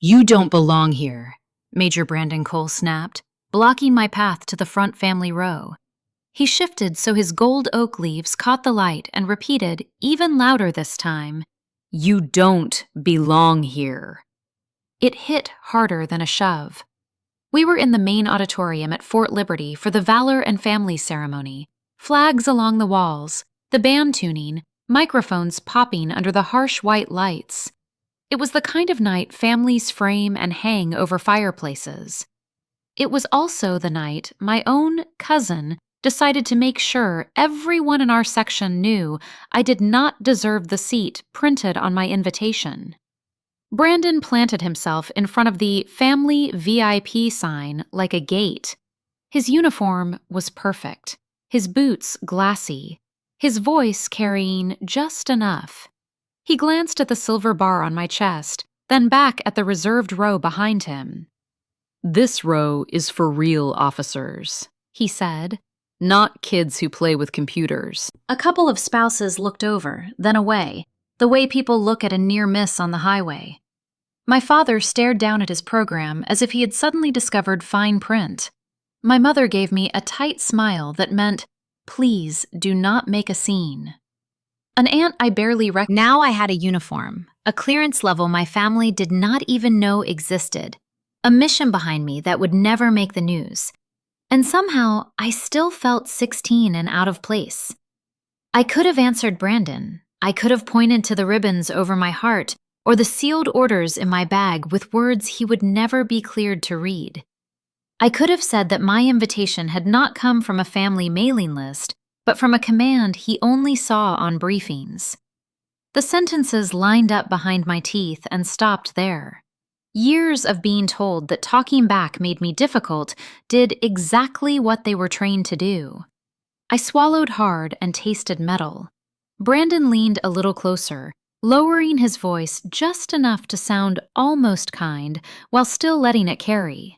You don't belong here, Major Brandon Cole snapped, blocking my path to the front family row. He shifted so his gold oak leaves caught the light and repeated, even louder this time, "You don't belong here." It hit harder than a shove. We were in the main auditorium at Fort Liberty for the Valor and Families Ceremony, flags along the walls, the band tuning, microphones popping under the harsh white lights. It was the kind of night families frame and hang over fireplaces. It was also the night my own cousin decided to make sure everyone in our section knew I did not deserve the seat printed on my invitation. Brandon planted himself in front of the Family VIP sign like a gate. His uniform was perfect, his boots glassy, his voice carrying just enough. He glanced at the silver bar on my chest, then back at the reserved row behind him. "This row is for real officers," he said, "not kids who play with computers." A couple of spouses looked over, then away, the way people look at a near miss on the highway. My father stared down at his program as if he had suddenly discovered fine print. My mother gave me a tight smile that meant, "Please do not make a scene." An aunt I barely recognized. Now I had a uniform, a clearance level my family did not even know existed, a mission behind me that would never make the news. And somehow, I still felt 16 and out of place. I could have answered Brandon. I could have pointed to the ribbons over my heart or the sealed orders in my bag with words he would never be cleared to read. I could have said that my invitation had not come from a family mailing list, but from a command he only saw on briefings. The sentences lined up behind my teeth and stopped there. Years of being told that talking back made me difficult did exactly what they were trained to do. I swallowed hard and tasted metal. Brandon leaned a little closer, lowering his voice just enough to sound almost kind while still letting it carry.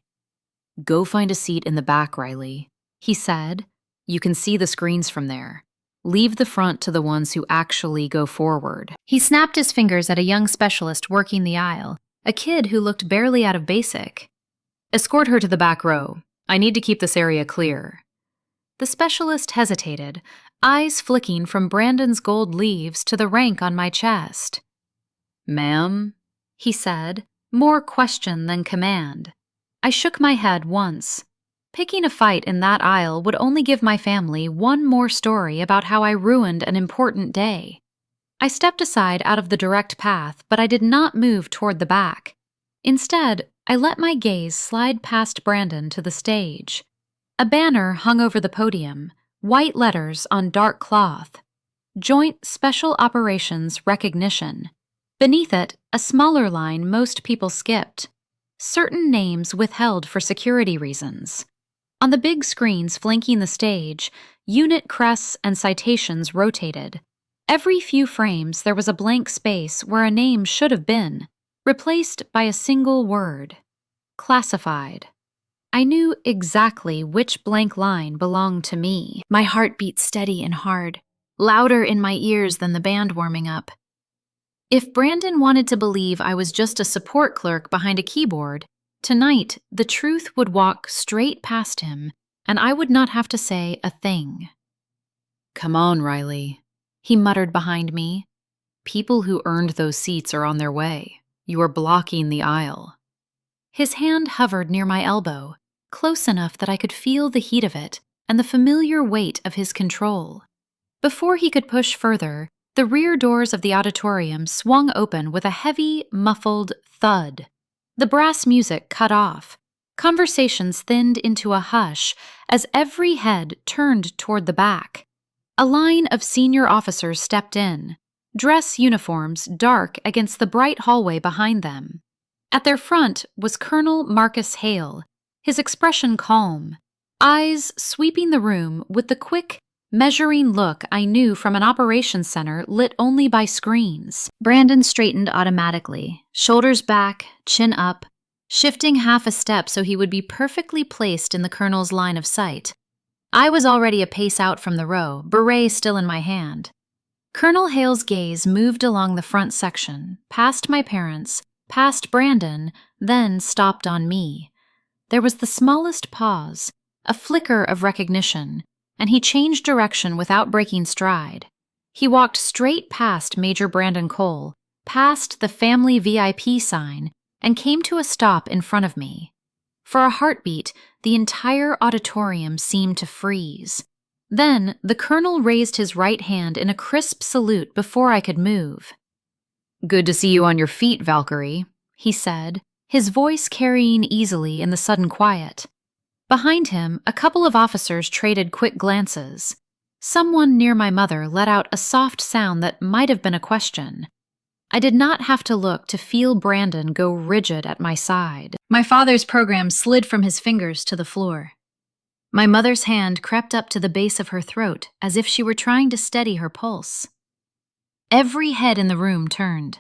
"Go find a seat in the back, Riley," he said. "You can see the screens from there. Leave the front to the ones who actually go forward." He snapped his fingers at a young specialist working the aisle, a kid who looked barely out of basic. "Escort her to the back row. I need to keep this area clear." The specialist hesitated, eyes flicking from Brandon's gold leaves to the rank on my chest. "Ma'am?" he said, more question than command. I shook my head once. Picking a fight in that aisle would only give my family one more story about how I ruined an important day. I stepped aside out of the direct path, but I did not move toward the back. Instead, I let my gaze slide past Brandon to the stage. A banner hung over the podium, white letters on dark cloth. Joint Special Operations Recognition. Beneath it, a smaller line most people skipped. Certain names withheld for security reasons. On the big screens flanking the stage, unit crests and citations rotated. Every few frames there was a blank space where a name should have been, replaced by a single word. Classified. I knew exactly which blank line belonged to me. My heart beat steady and hard, louder in my ears than the band warming up. If Brandon wanted to believe I was just a support clerk behind a keyboard, tonight the truth would walk straight past him, and I would not have to say a thing. "Come on, Riley," he muttered behind me. "People who earned those seats are on their way. You are blocking the aisle." His hand hovered near my elbow, close enough that I could feel the heat of it and the familiar weight of his control. Before he could push further, the rear doors of the auditorium swung open with a heavy, muffled thud. The brass music cut off. Conversations thinned into a hush as every head turned toward the back. A line of senior officers stepped in, dress uniforms dark against the bright hallway behind them. At their front was Colonel Marcus Hale, his expression calm, eyes sweeping the room with the quick, measuring look I knew from an operations center lit only by screens. Brandon straightened automatically, shoulders back, chin up, shifting half a step so he would be perfectly placed in the colonel's line of sight. I was already a pace out from the row, beret still in my hand. Colonel Hale's gaze moved along the front section, past my parents, past Brandon, then stopped on me. There was the smallest pause, a flicker of recognition, and he changed direction without breaking stride. He walked straight past Major Brandon Cole, past the family VIP sign, and came to a stop in front of me. For a heartbeat, the entire auditorium seemed to freeze. Then, the colonel raised his right hand in a crisp salute before I could move. "Good to see you on your feet, Valkyrie," he said, his voice carrying easily in the sudden quiet. Behind him, a couple of officers traded quick glances. Someone near my mother let out a soft sound that might have been a question. I did not have to look to feel Brandon go rigid at my side. My father's program slid from his fingers to the floor. My mother's hand crept up to the base of her throat as if she were trying to steady her pulse. Every head in the room turned.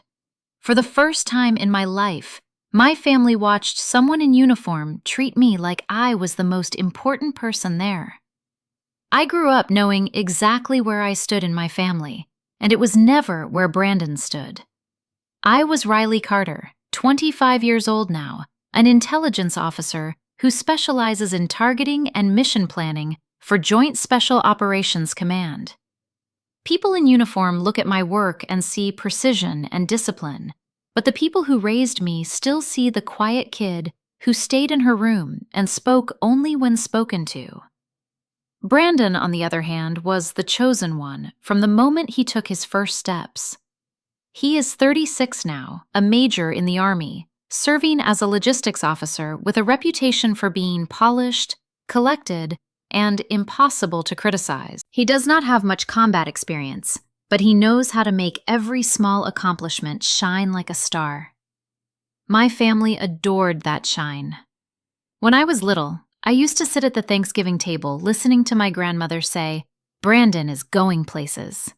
For the first time in my life, my family watched someone in uniform treat me like I was the most important person there. I grew up knowing exactly where I stood in my family, and it was never where Brandon stood. I was Riley Carter, 25 years old now, an intelligence officer who specializes in targeting and mission planning for Joint Special Operations Command. People in uniform look at my work and see precision and discipline, but the people who raised me still see the quiet kid who stayed in her room and spoke only when spoken to. Brandon, on the other hand, was the chosen one from the moment he took his first steps. He is 36 now, a major in the Army, serving as a logistics officer with a reputation for being polished, collected, and impossible to criticize. He does not have much combat experience, but he knows how to make every small accomplishment shine like a star. My family adored that shine. When I was little, I used to sit at the Thanksgiving table listening to my grandmother say, "Brandon is going places."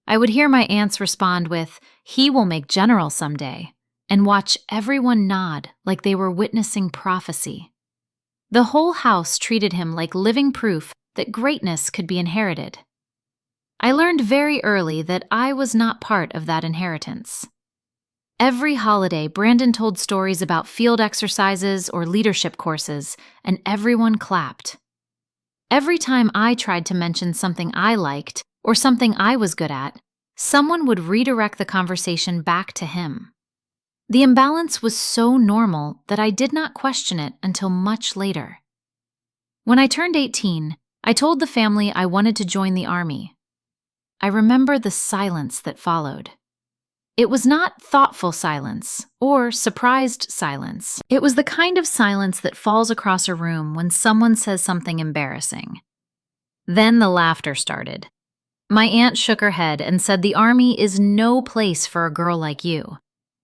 I would hear my aunts respond with, "He will make general someday," and watch everyone nod like they were witnessing prophecy. The whole house treated him like living proof that greatness could be inherited. I learned very early that I was not part of that inheritance. Every holiday, Brandon told stories about field exercises or leadership courses, and everyone clapped. Every time I tried to mention something I liked or something I was good at, someone would redirect the conversation back to him. The imbalance was so normal that I did not question it until much later. When I turned 18, I told the family I wanted to join the Army. I remember the silence that followed. It was not thoughtful silence or surprised silence. It was the kind of silence that falls across a room when someone says something embarrassing. Then the laughter started. My aunt shook her head and said the Army is no place for a girl like you.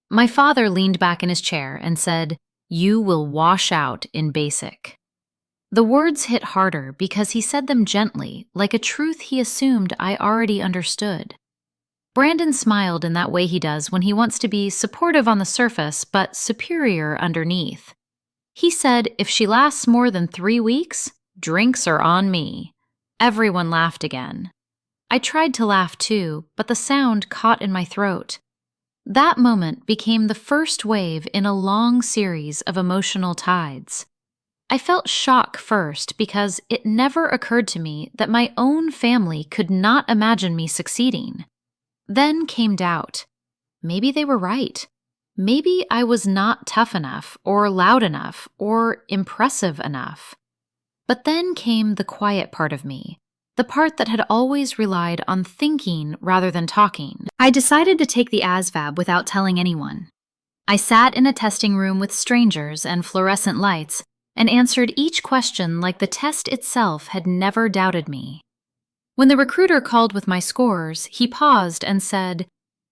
My father leaned back in his chair and said, "You will wash out in basic." The words hit harder because he said them gently, like a truth he assumed I already understood. Brandon smiled in that way he does when he wants to be supportive on the surface but superior underneath. He said, "If she lasts more than 3 weeks, drinks are on me." Everyone laughed again. I tried to laugh too, but the sound caught in my throat. That moment became the first wave in a long series of emotional tides. I felt shock first because it never occurred to me that my own family could not imagine me succeeding. Then came doubt. Maybe they were right. Maybe I was not tough enough, or loud enough, or impressive enough. But then came the quiet part of me, the part that had always relied on thinking rather than talking. I decided to take the ASVAB without telling anyone. I sat in a testing room with strangers and fluorescent lights and answered each question like the test itself had never doubted me. When the recruiter called with my scores, he paused and said,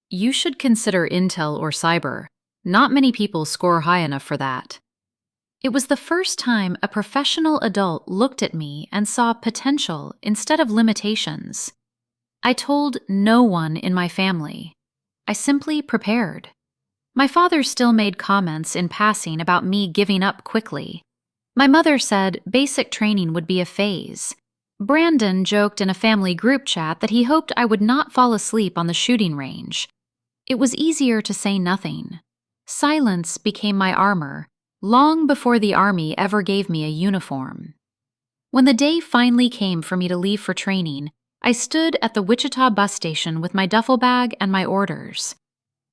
"You should consider Intel or Cyber. Not many people score high enough for that." It was the first time a professional adult looked at me and saw potential instead of limitations. I told no one in my family. I simply prepared. My father still made comments in passing about me giving up quickly. My mother said basic training would be a phase. Brandon joked in a family group chat that he hoped I would not fall asleep on the shooting range. It was easier to say nothing. Silence became my armor, long before the Army ever gave me a uniform. When the day finally came for me to leave for training, I stood at the Wichita bus station with my duffel bag and my orders.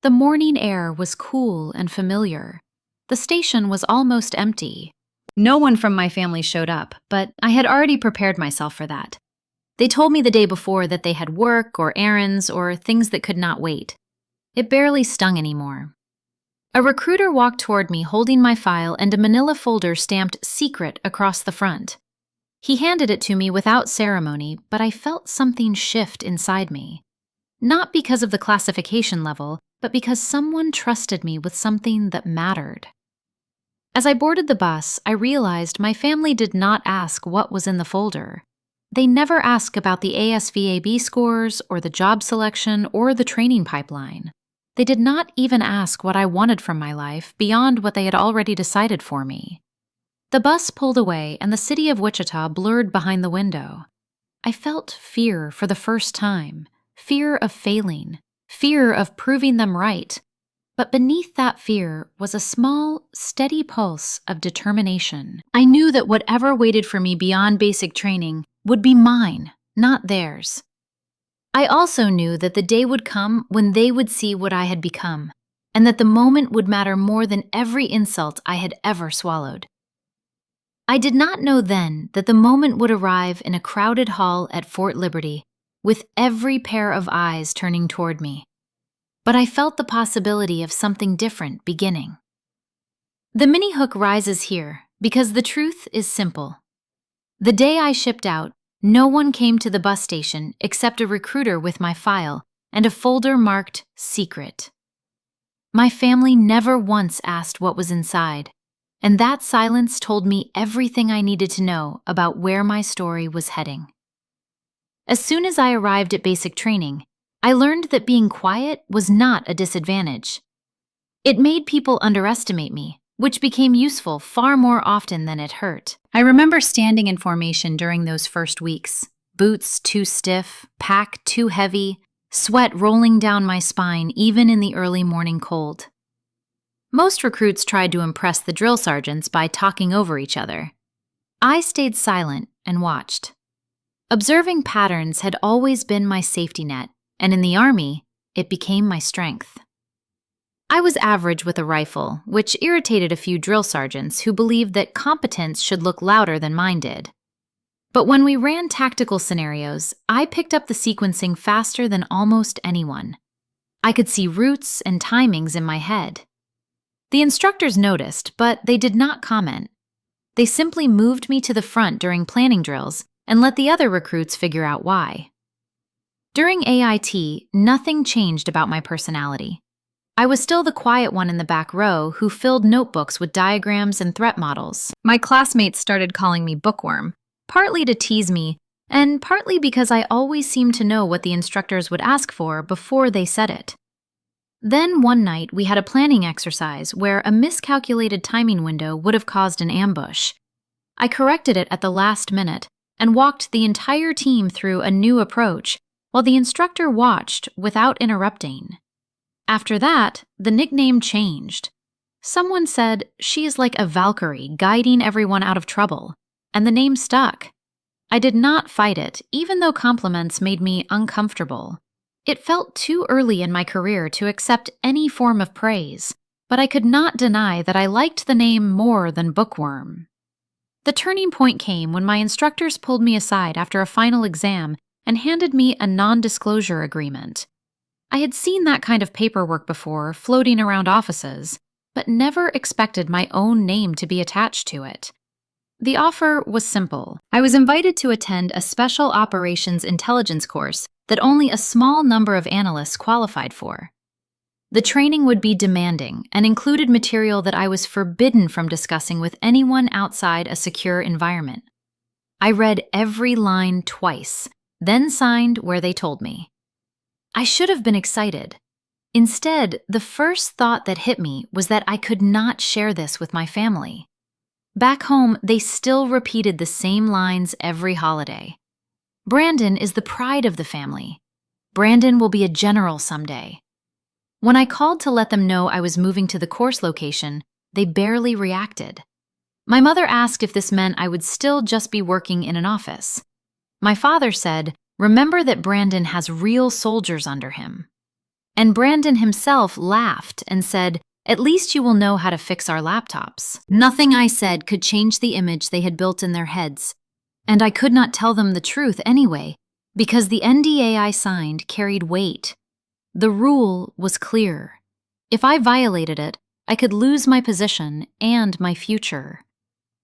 The morning air was cool and familiar. The station was almost empty. No one from my family showed up, but I had already prepared myself for that. They told me the day before that they had work or errands or things that could not wait. It barely stung anymore. A recruiter walked toward me holding my file and a manila folder stamped "Secret" across the front. He handed it to me without ceremony, but I felt something shift inside me. Not because of the classification level, but because someone trusted me with something that mattered. As I boarded the bus, I realized my family did not ask what was in the folder. They never asked about the ASVAB scores or the job selection or the training pipeline. They did not even ask what I wanted from my life beyond what they had already decided for me. The bus pulled away and the city of Wichita blurred behind the window. I felt fear for the first time, fear of failing, fear of proving them right. But beneath that fear was a small, steady pulse of determination. I knew that whatever waited for me beyond basic training would be mine, not theirs. I also knew that the day would come when they would see what I had become, and that the moment would matter more than every insult I had ever swallowed. I did not know then that the moment would arrive in a crowded hall at Fort Liberty, with every pair of eyes turning toward me. But I felt the possibility of something different beginning. The mini hook rises here because the truth is simple. The day I shipped out, no one came to the bus station except a recruiter with my file and a folder marked "Secret." My family never once asked what was inside, and that silence told me everything I needed to know about where my story was heading. As soon as I arrived at basic training, I learned that being quiet was not a disadvantage. It made people underestimate me, which became useful far more often than it hurt. I remember standing in formation during those first weeks, boots too stiff, pack too heavy, sweat rolling down my spine even in the early morning cold. Most recruits tried to impress the drill sergeants by talking over each other. I stayed silent and watched. Observing patterns had always been my safety net, and in the Army, it became my strength. I was average with a rifle, which irritated a few drill sergeants who believed that competence should look louder than mine did. But when we ran tactical scenarios, I picked up the sequencing faster than almost anyone. I could see routes and timings in my head. The instructors noticed, but they did not comment. They simply moved me to the front during planning drills and let the other recruits figure out why. During AIT, nothing changed about my personality. I was still the quiet one in the back row who filled notebooks with diagrams and threat models. My classmates started calling me bookworm, partly to tease me, and partly because I always seemed to know what the instructors would ask for before they said it. Then one night we had a planning exercise where a miscalculated timing window would have caused an ambush. I corrected it at the last minute and walked the entire team through a new approach, while the instructor watched without interrupting. After that, the nickname changed. Someone said, "She is like a Valkyrie guiding everyone out of trouble," and the name stuck. I did not fight it, even though compliments made me uncomfortable. It felt too early in my career to accept any form of praise, but I could not deny that I liked the name more than bookworm. The turning point came when my instructors pulled me aside after a final exam and handed me a non-disclosure agreement. I had seen that kind of paperwork before floating around offices, but never expected my own name to be attached to it. The offer was simple. I was invited to attend a special operations intelligence course that only a small number of analysts qualified for. The training would be demanding and included material that I was forbidden from discussing with anyone outside a secure environment. I read every line twice, then signed where they told me. I should have been excited. Instead, the first thought that hit me was that I could not share this with my family. Back home, they still repeated the same lines every holiday. "Brandon is the pride of the family. Brandon will be a general someday." When I called to let them know I was moving to the course location, they barely reacted. My mother asked if this meant I would still just be working in an office. My father said, "Remember that Brandon has real soldiers under him." And Brandon himself laughed and said, "At least you will know how to fix our laptops." Nothing I said could change the image they had built in their heads, and I could not tell them the truth anyway, because the NDA I signed carried weight. The rule was clear. If I violated it, I could lose my position and my future.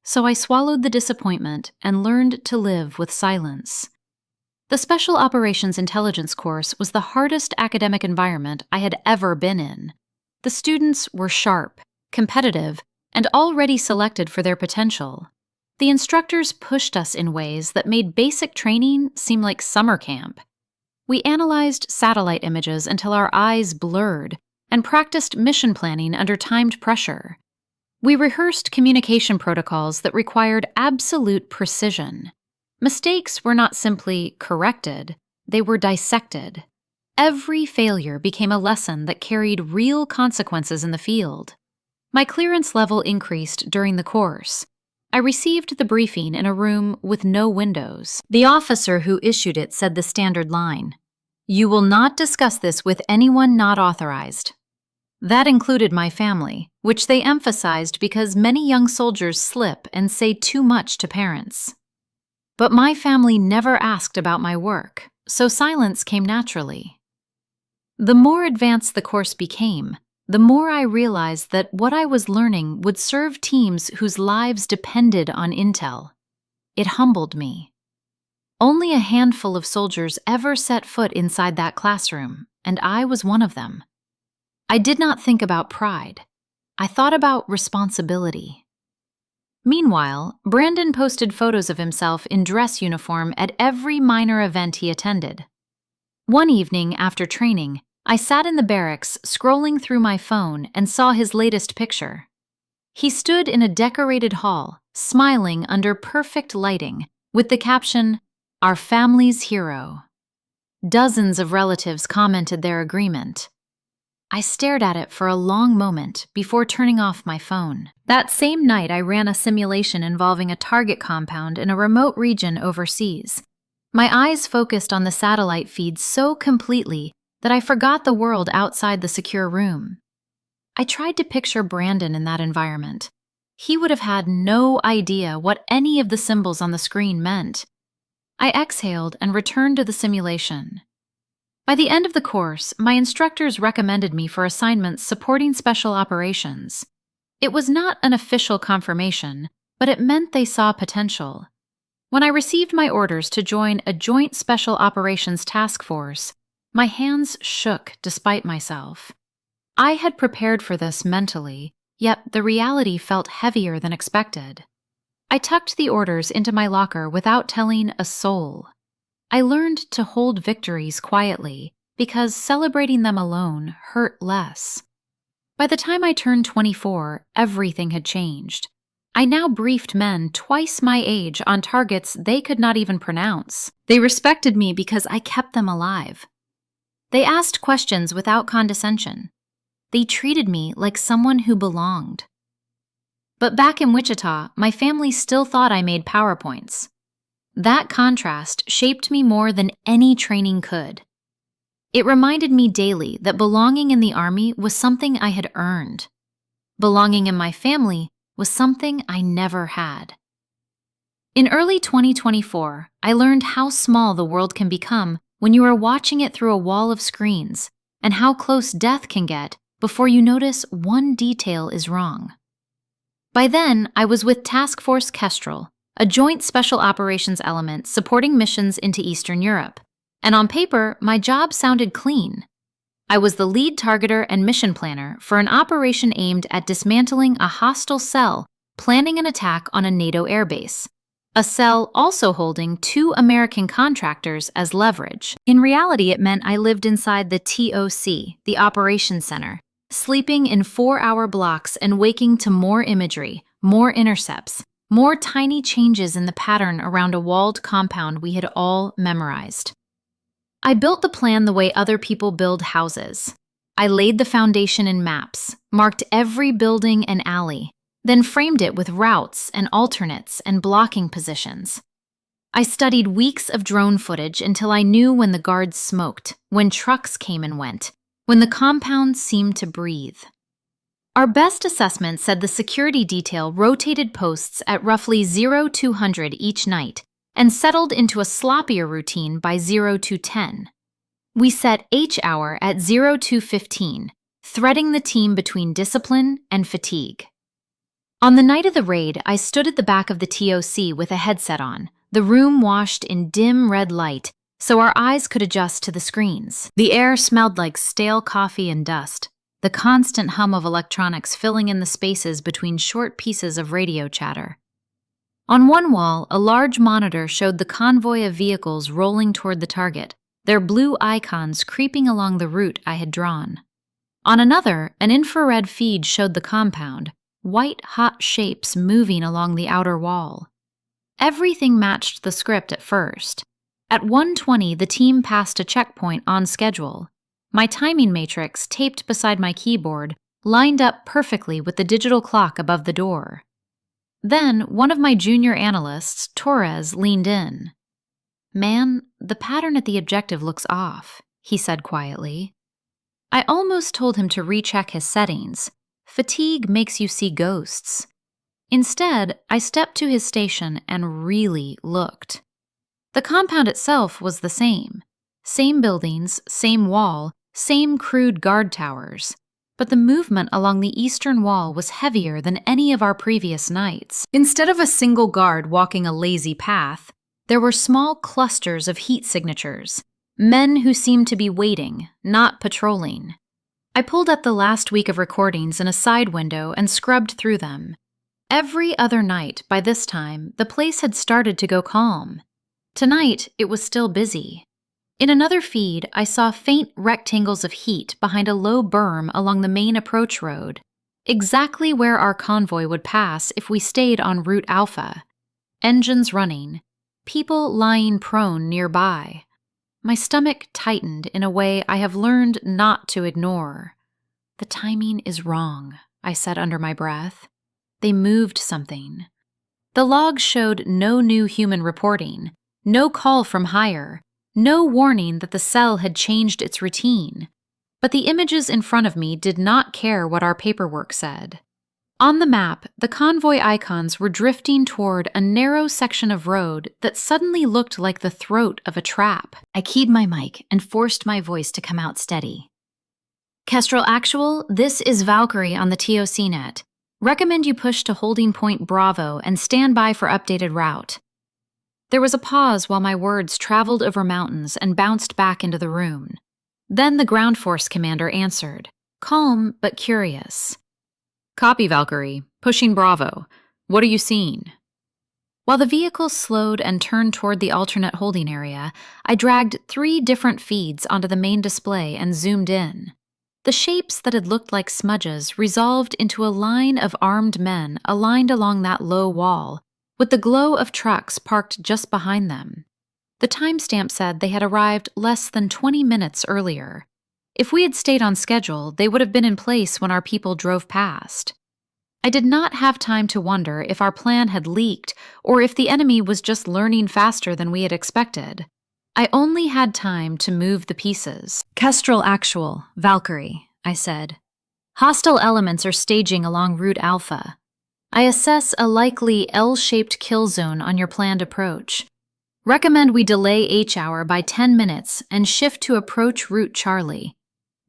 So I swallowed the disappointment and learned to live with silence. The Special Operations Intelligence course was the hardest academic environment I had ever been in. The students were sharp, competitive, and already selected for their potential. The instructors pushed us in ways that made basic training seem like summer camp. We analyzed satellite images until our eyes blurred and practiced mission planning under timed pressure. We rehearsed communication protocols that required absolute precision. Mistakes were not simply corrected, they were dissected. Every failure became a lesson that carried real consequences in the field. My clearance level increased during the course. I received the briefing in a room with no windows. The officer who issued it said the standard line, "You will not discuss this with anyone not authorized." That included my family, which they emphasized because many young soldiers slip and say too much to parents. But my family never asked about my work, so silence came naturally. The more advanced the course became, the more I realized that what I was learning would serve teams whose lives depended on intel. It humbled me. Only a handful of soldiers ever set foot inside that classroom, and I was one of them. I did not think about pride. I thought about responsibility. Meanwhile, Brandon posted photos of himself in dress uniform at every minor event he attended. One evening after training, I sat in the barracks scrolling through my phone and saw his latest picture. He stood in a decorated hall, smiling under perfect lighting, with the caption, "Our family's hero." Dozens of relatives commented their agreement. I stared at it for a long moment before turning off my phone. That same night, I ran a simulation involving a target compound in a remote region overseas. My eyes focused on the satellite feed so completely that I forgot the world outside the secure room. I tried to picture Brandon in that environment. He would have had no idea what any of the symbols on the screen meant. I exhaled and returned to the simulation. By the end of the course, my instructors recommended me for assignments supporting special operations. It was not an official confirmation, but it meant they saw potential. When I received my orders to join a joint special operations task force, my hands shook despite myself. I had prepared for this mentally, yet the reality felt heavier than expected. I tucked the orders into my locker without telling a soul. I learned to hold victories quietly because celebrating them alone hurt less. By the time I turned 24, everything had changed. I now briefed men twice my age on targets they could not even pronounce. They respected me because I kept them alive. They asked questions without condescension. They treated me like someone who belonged. But back in Wichita, my family still thought I made PowerPoints. That contrast shaped me more than any training could. It reminded me daily that belonging in the Army was something I had earned. Belonging in my family was something I never had. In early 2024, I learned how small the world can become when you are watching it through a wall of screens, and how close death can get before you notice one detail is wrong. By then, I was with Task Force Kestrel, a joint special operations element supporting missions into Eastern Europe, and on paper, my job sounded clean. I was the lead targeter and mission planner for an operation aimed at dismantling a hostile cell planning an attack on a NATO airbase, a cell also holding 2 American contractors as leverage. In reality, it meant I lived inside the TOC, the Operations Center, sleeping in 4-hour blocks and waking to more imagery, more intercepts, more tiny changes in the pattern around a walled compound we had all memorized. I built the plan the way other people build houses. I laid the foundation in maps, marked every building and alley, then framed it with routes and alternates and blocking positions. I studied weeks of drone footage until I knew when the guards smoked, when trucks came and went, when the compound seemed to breathe. Our best assessment said the security detail rotated posts at roughly 0-200 each night and settled into a sloppier routine by 0-10. We set H hour at 0-15, threading the team between discipline and fatigue. On the night of the raid, I stood at the back of the TOC with a headset on, the room washed in dim red light so our eyes could adjust to the screens. The air smelled like stale coffee and dust, the constant hum of electronics filling in the spaces between short pieces of radio chatter. On one wall, a large monitor showed the convoy of vehicles rolling toward the target, their blue icons creeping along the route I had drawn. On another, an infrared feed showed the compound, white-hot shapes moving along the outer wall. Everything matched the script at first. At 1:20, the team passed a checkpoint on schedule. My timing matrix, taped beside my keyboard, lined up perfectly with the digital clock above the door. Then, one of my junior analysts, Torres, leaned in. "Man, the pattern at the objective looks off," he said quietly. I almost told him to recheck his settings. Fatigue makes you see ghosts. Instead, I stepped to his station and really looked. The compound itself was the same. Same buildings, same wall, same crude guard towers. But the movement along the eastern wall was heavier than any of our previous nights. Instead of a single guard walking a lazy path, there were small clusters of heat signatures, men who seemed to be waiting, not patrolling. I pulled up the last week of recordings in a side window and scrubbed through them. Every other night, by this time, the place had started to go calm. Tonight, it was still busy. In another feed, I saw faint rectangles of heat behind a low berm along the main approach road, exactly where our convoy would pass if we stayed on Route Alpha. Engines running, people lying prone nearby. My stomach tightened in a way I have learned not to ignore. "The timing is wrong," I said under my breath. They moved something. The logs showed no new human reporting, no call from higher, no warning that the cell had changed its routine. But the images in front of me did not care what our paperwork said. On the map, the convoy icons were drifting toward a narrow section of road that suddenly looked like the throat of a trap. I keyed my mic and forced my voice to come out steady. "Kestrel Actual, this is Valkyrie on the TOC net. Recommend you push to holding point Bravo and stand by for updated route." There was a pause while my words traveled over mountains and bounced back into the room. Then the ground force commander answered, calm but curious. "Copy, Valkyrie. Pushing Bravo. What are you seeing?" While the vehicle slowed and turned toward the alternate holding area, I dragged 3 different feeds onto the main display and zoomed in. The shapes that had looked like smudges resolved into a line of armed men aligned along that low wall, with the glow of trucks parked just behind them. The timestamp said they had arrived less than 20 minutes earlier. If we had stayed on schedule, they would have been in place when our people drove past. I did not have time to wonder if our plan had leaked or if the enemy was just learning faster than we had expected. I only had time to move the pieces. "Kestrel Actual, Valkyrie," I said. "Hostile elements are staging along Route Alpha. I assess a likely L-shaped kill zone on your planned approach. Recommend we delay H-hour by 10 minutes and shift to approach Route Charlie.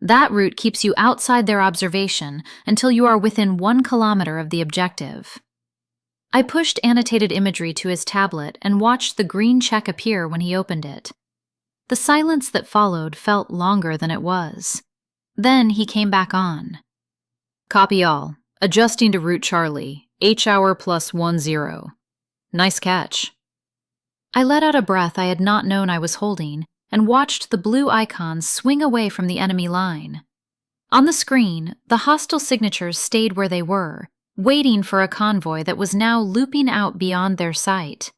That route keeps you outside their observation until you are within 1 kilometer of the objective." I pushed annotated imagery to his tablet and watched the green check appear when he opened it. The silence that followed felt longer than it was. Then he came back on. "Copy all. Adjusting to Route Charlie. H-hour plus 10. Nice catch." I let out a breath I had not known I was holding and watched the blue icons swing away from the enemy line. On the screen, the hostile signatures stayed where they were, waiting for a convoy that was now looping out beyond their sight.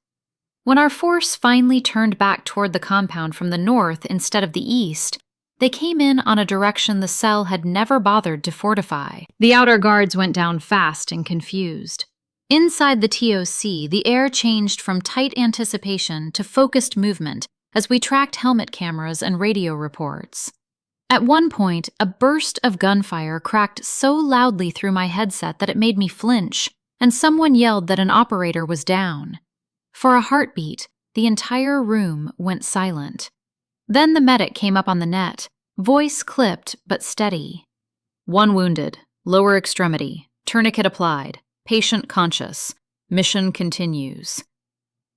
When our force finally turned back toward the compound from the north instead of the east, They came in on a direction the cell had never bothered to fortify. The outer guards went down fast and confused. Inside the TOC, the air changed from tight anticipation to focused movement as we tracked helmet cameras and radio reports. At one point, a burst of gunfire cracked so loudly through my headset that it made me flinch, and someone yelled that an operator was down. For a heartbeat, the entire room went silent. Then the medic came up on the net, voice clipped but steady. 1 wounded, lower extremity, tourniquet applied, patient conscious, mission continues.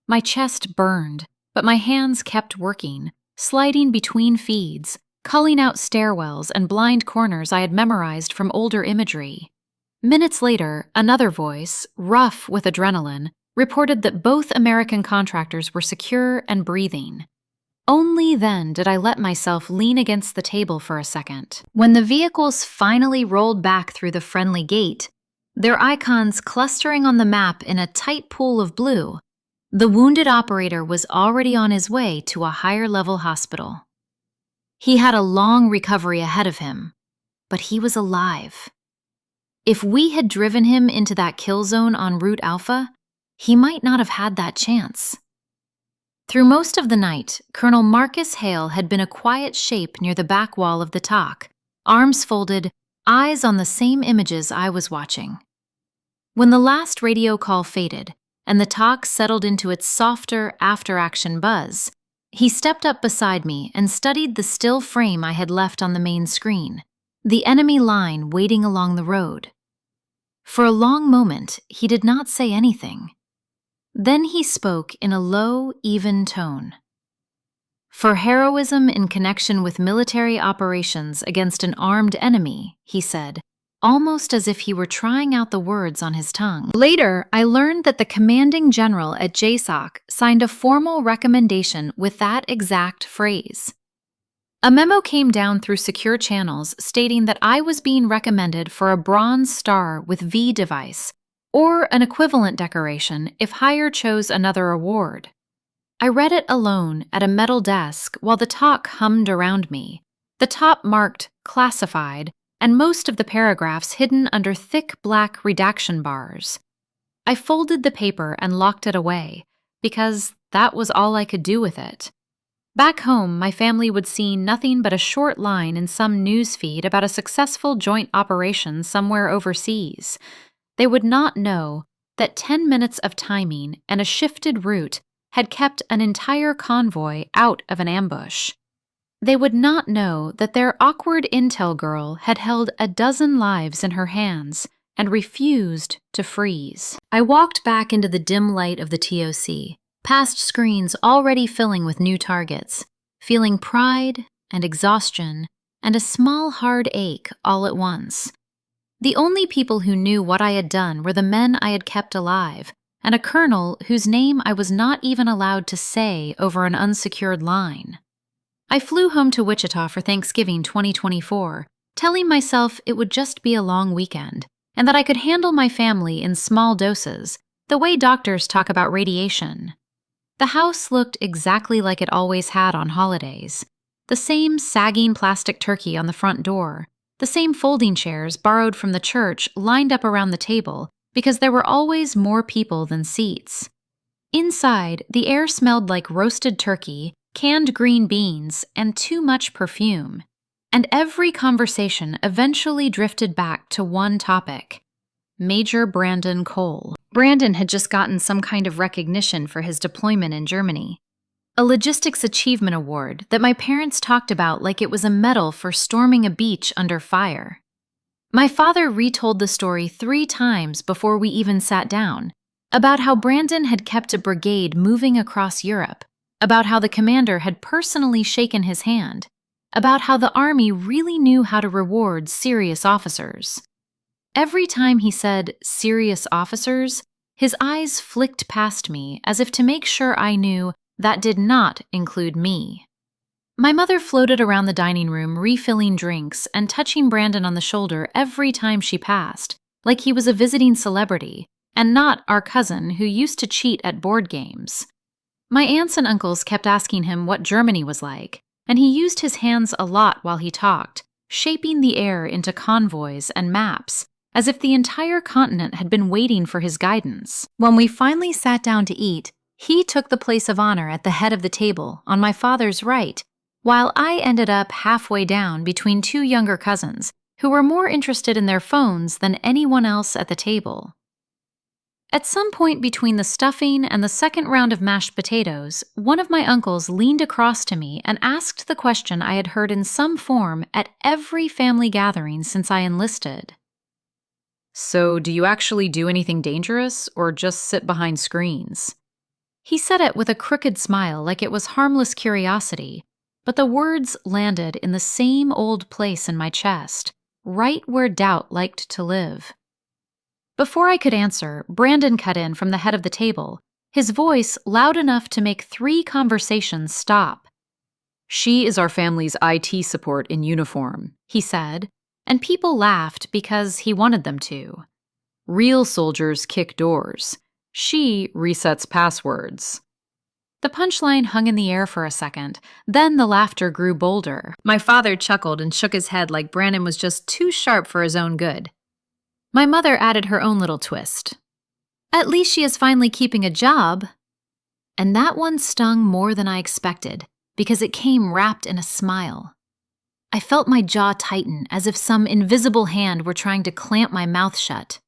My chest burned, but my hands kept working, sliding between feeds, culling out stairwells and blind corners I had memorized from older imagery. Minutes later, another voice, rough with adrenaline, reported that both American contractors were secure and breathing. Only then did I let myself lean against the table for a second. When the vehicles finally rolled back through the friendly gate, their icons clustering on the map in a tight pool of blue, the wounded operator was already on his way to a higher-level hospital. He had a long recovery ahead of him, but he was alive. If we had driven him into that kill zone on Route Alpha, he might not have had that chance. Through most of the night, Colonel Marcus Hale had been a quiet shape near the back wall of the TOC, arms folded, eyes on the same images I was watching. When the last radio call faded and the TOC settled into its softer after-action buzz, he stepped up beside me and studied the still frame I had left on the main screen, the enemy line waiting along the road. For a long moment, he did not say anything. Then he spoke in a low, even tone. For heroism in connection with military operations against an armed enemy, he said, almost as if he were trying out the words on his tongue. Later, I learned that the commanding general at JSOC signed a formal recommendation with that exact phrase. A memo came down through secure channels stating that I was being recommended for a Bronze Star with V device, or an equivalent decoration if higher chose another award. I read it alone at a metal desk while the TOC hummed around me, the top marked classified, and most of the paragraphs hidden under thick black redaction bars. I folded the paper and locked it away, because that was all I could do with it. Back home, my family would see nothing but a short line in some news feed about a successful joint operation somewhere overseas. They would not know that 10 minutes of timing and a shifted route had kept an entire convoy out of an ambush. They would not know that their awkward intel girl had held a dozen lives in her hands and refused to freeze. I walked back into the dim light of the TOC, past screens already filling with new targets, feeling pride and exhaustion and a small hard ache all at once. The only people who knew what I had done were the men I had kept alive, and a colonel whose name I was not even allowed to say over an unsecured line. I flew home to Wichita for Thanksgiving 2024, telling myself it would just be a long weekend, and that I could handle my family in small doses, the way doctors talk about radiation. The house looked exactly like it always had on holidays. The same sagging plastic turkey on the front door, the same folding chairs borrowed from the church lined up around the table because there were always more people than seats. Inside, the air smelled like roasted turkey, canned green beans, and too much perfume. And every conversation eventually drifted back to one topic: Major Brandon Cole. Brandon had just gotten some kind of recognition for his deployment in Germany. A Logistics Achievement Award that my parents talked about like it was a medal for storming a beach under fire. My father retold the story 3 times before we even sat down, about how Brandon had kept a brigade moving across Europe, about how the commander had personally shaken his hand, about how the Army really knew how to reward serious officers. Every time he said serious officers, his eyes flicked past me as if to make sure I knew that did not include me. My mother floated around the dining room refilling drinks and touching Brandon on the shoulder every time she passed, like he was a visiting celebrity and not our cousin who used to cheat at board games. My aunts and uncles kept asking him what Germany was like, and he used his hands a lot while he talked, shaping the air into convoys and maps, as if the entire continent had been waiting for his guidance. When we finally sat down to eat, he took the place of honor at the head of the table on my father's right, while I ended up halfway down between two younger cousins who were more interested in their phones than anyone else at the table. At some point between the stuffing and the second round of mashed potatoes, one of my uncles leaned across to me and asked the question I had heard in some form at every family gathering since I enlisted. "So, do you actually do anything dangerous, or just sit behind screens?" He said it with a crooked smile like it was harmless curiosity, but the words landed in the same old place in my chest, right where doubt liked to live. Before I could answer, Brandon cut in from the head of the table, his voice loud enough to make 3 conversations stop. "She is our family's IT support in uniform," he said, and people laughed because he wanted them to. "Real soldiers kick doors. She resets passwords." The punchline hung in the air for a second, then the laughter grew bolder. My father chuckled and shook his head like Brandon was just too sharp for his own good. My mother added her own little twist. "At least she is finally keeping a job." And that one stung more than I expected, because it came wrapped in a smile. I felt my jaw tighten as if some invisible hand were trying to clamp my mouth shut.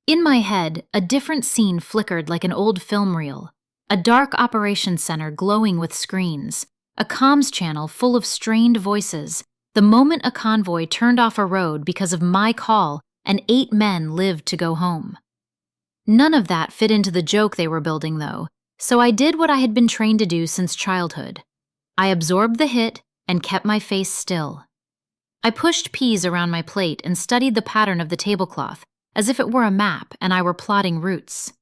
In my head, a different scene flickered like an old film reel. A dark operations center glowing with screens, a comms channel full of strained voices, the moment a convoy turned off a road because of my call and 8 men lived to go home. None of that fit into the joke they were building, though, so I did what I had been trained to do since childhood. I absorbed the hit and kept my face still. I pushed peas around my plate and studied the pattern of the tablecloth, as if it were a map and I were plotting routes.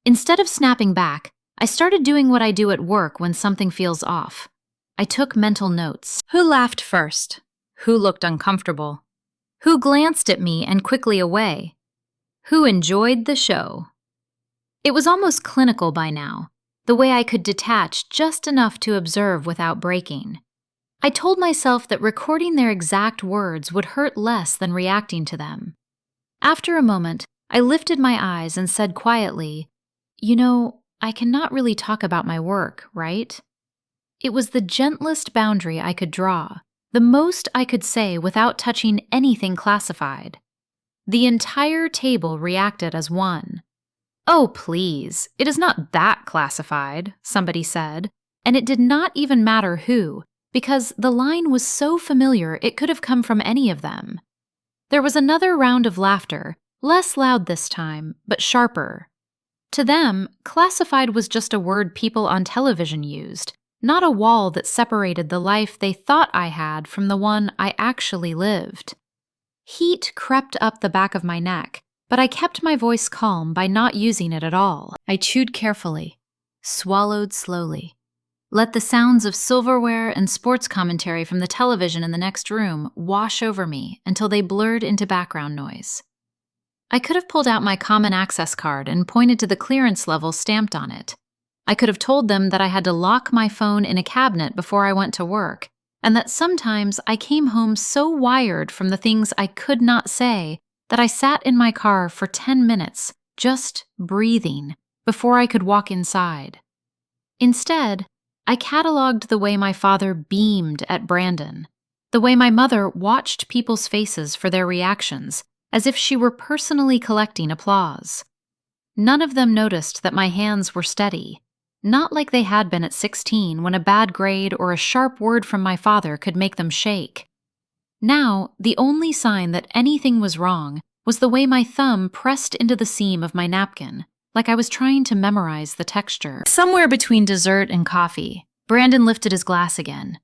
Instead of snapping back, I started doing what I do at work when something feels off. I took mental notes. Who laughed first? Who looked uncomfortable? Who glanced at me and quickly away? Who enjoyed the show? It was almost clinical by now, the way I could detach just enough to observe without breaking. I told myself that recording their exact words would hurt less than reacting to them. After a moment, I lifted my eyes and said quietly, "You know, I cannot really talk about my work, right?" It was the gentlest boundary I could draw, the most I could say without touching anything classified. The entire table reacted as one. "Oh, please, it is not that classified," somebody said, and it did not even matter who, because the line was so familiar it could have come from any of them. There was another round of laughter, less loud this time, but sharper. To them, classified was just a word people on television used, not a wall that separated the life they thought I had from the one I actually lived. Heat crept up the back of my neck, but I kept my voice calm by not using it at all. I chewed carefully, swallowed slowly, let the sounds of silverware and sports commentary from the television in the next room wash over me until they blurred into background noise. I could have pulled out my common access card and pointed to the clearance level stamped on it. I could have told them that I had to lock my phone in a cabinet before I went to work, and that sometimes I came home so wired from the things I could not say that I sat in my car for 10 minutes, just breathing, before I could walk inside. Instead, I cataloged the way my father beamed at Brandon, the way my mother watched people's faces for their reactions, as if she were personally collecting applause. None of them noticed that my hands were steady, not like they had been at 16 when a bad grade or a sharp word from my father could make them shake. Now, the only sign that anything was wrong was the way my thumb pressed into the seam of my napkin, like I was trying to memorize the texture. Somewhere between dessert and coffee, Brandon lifted his glass again.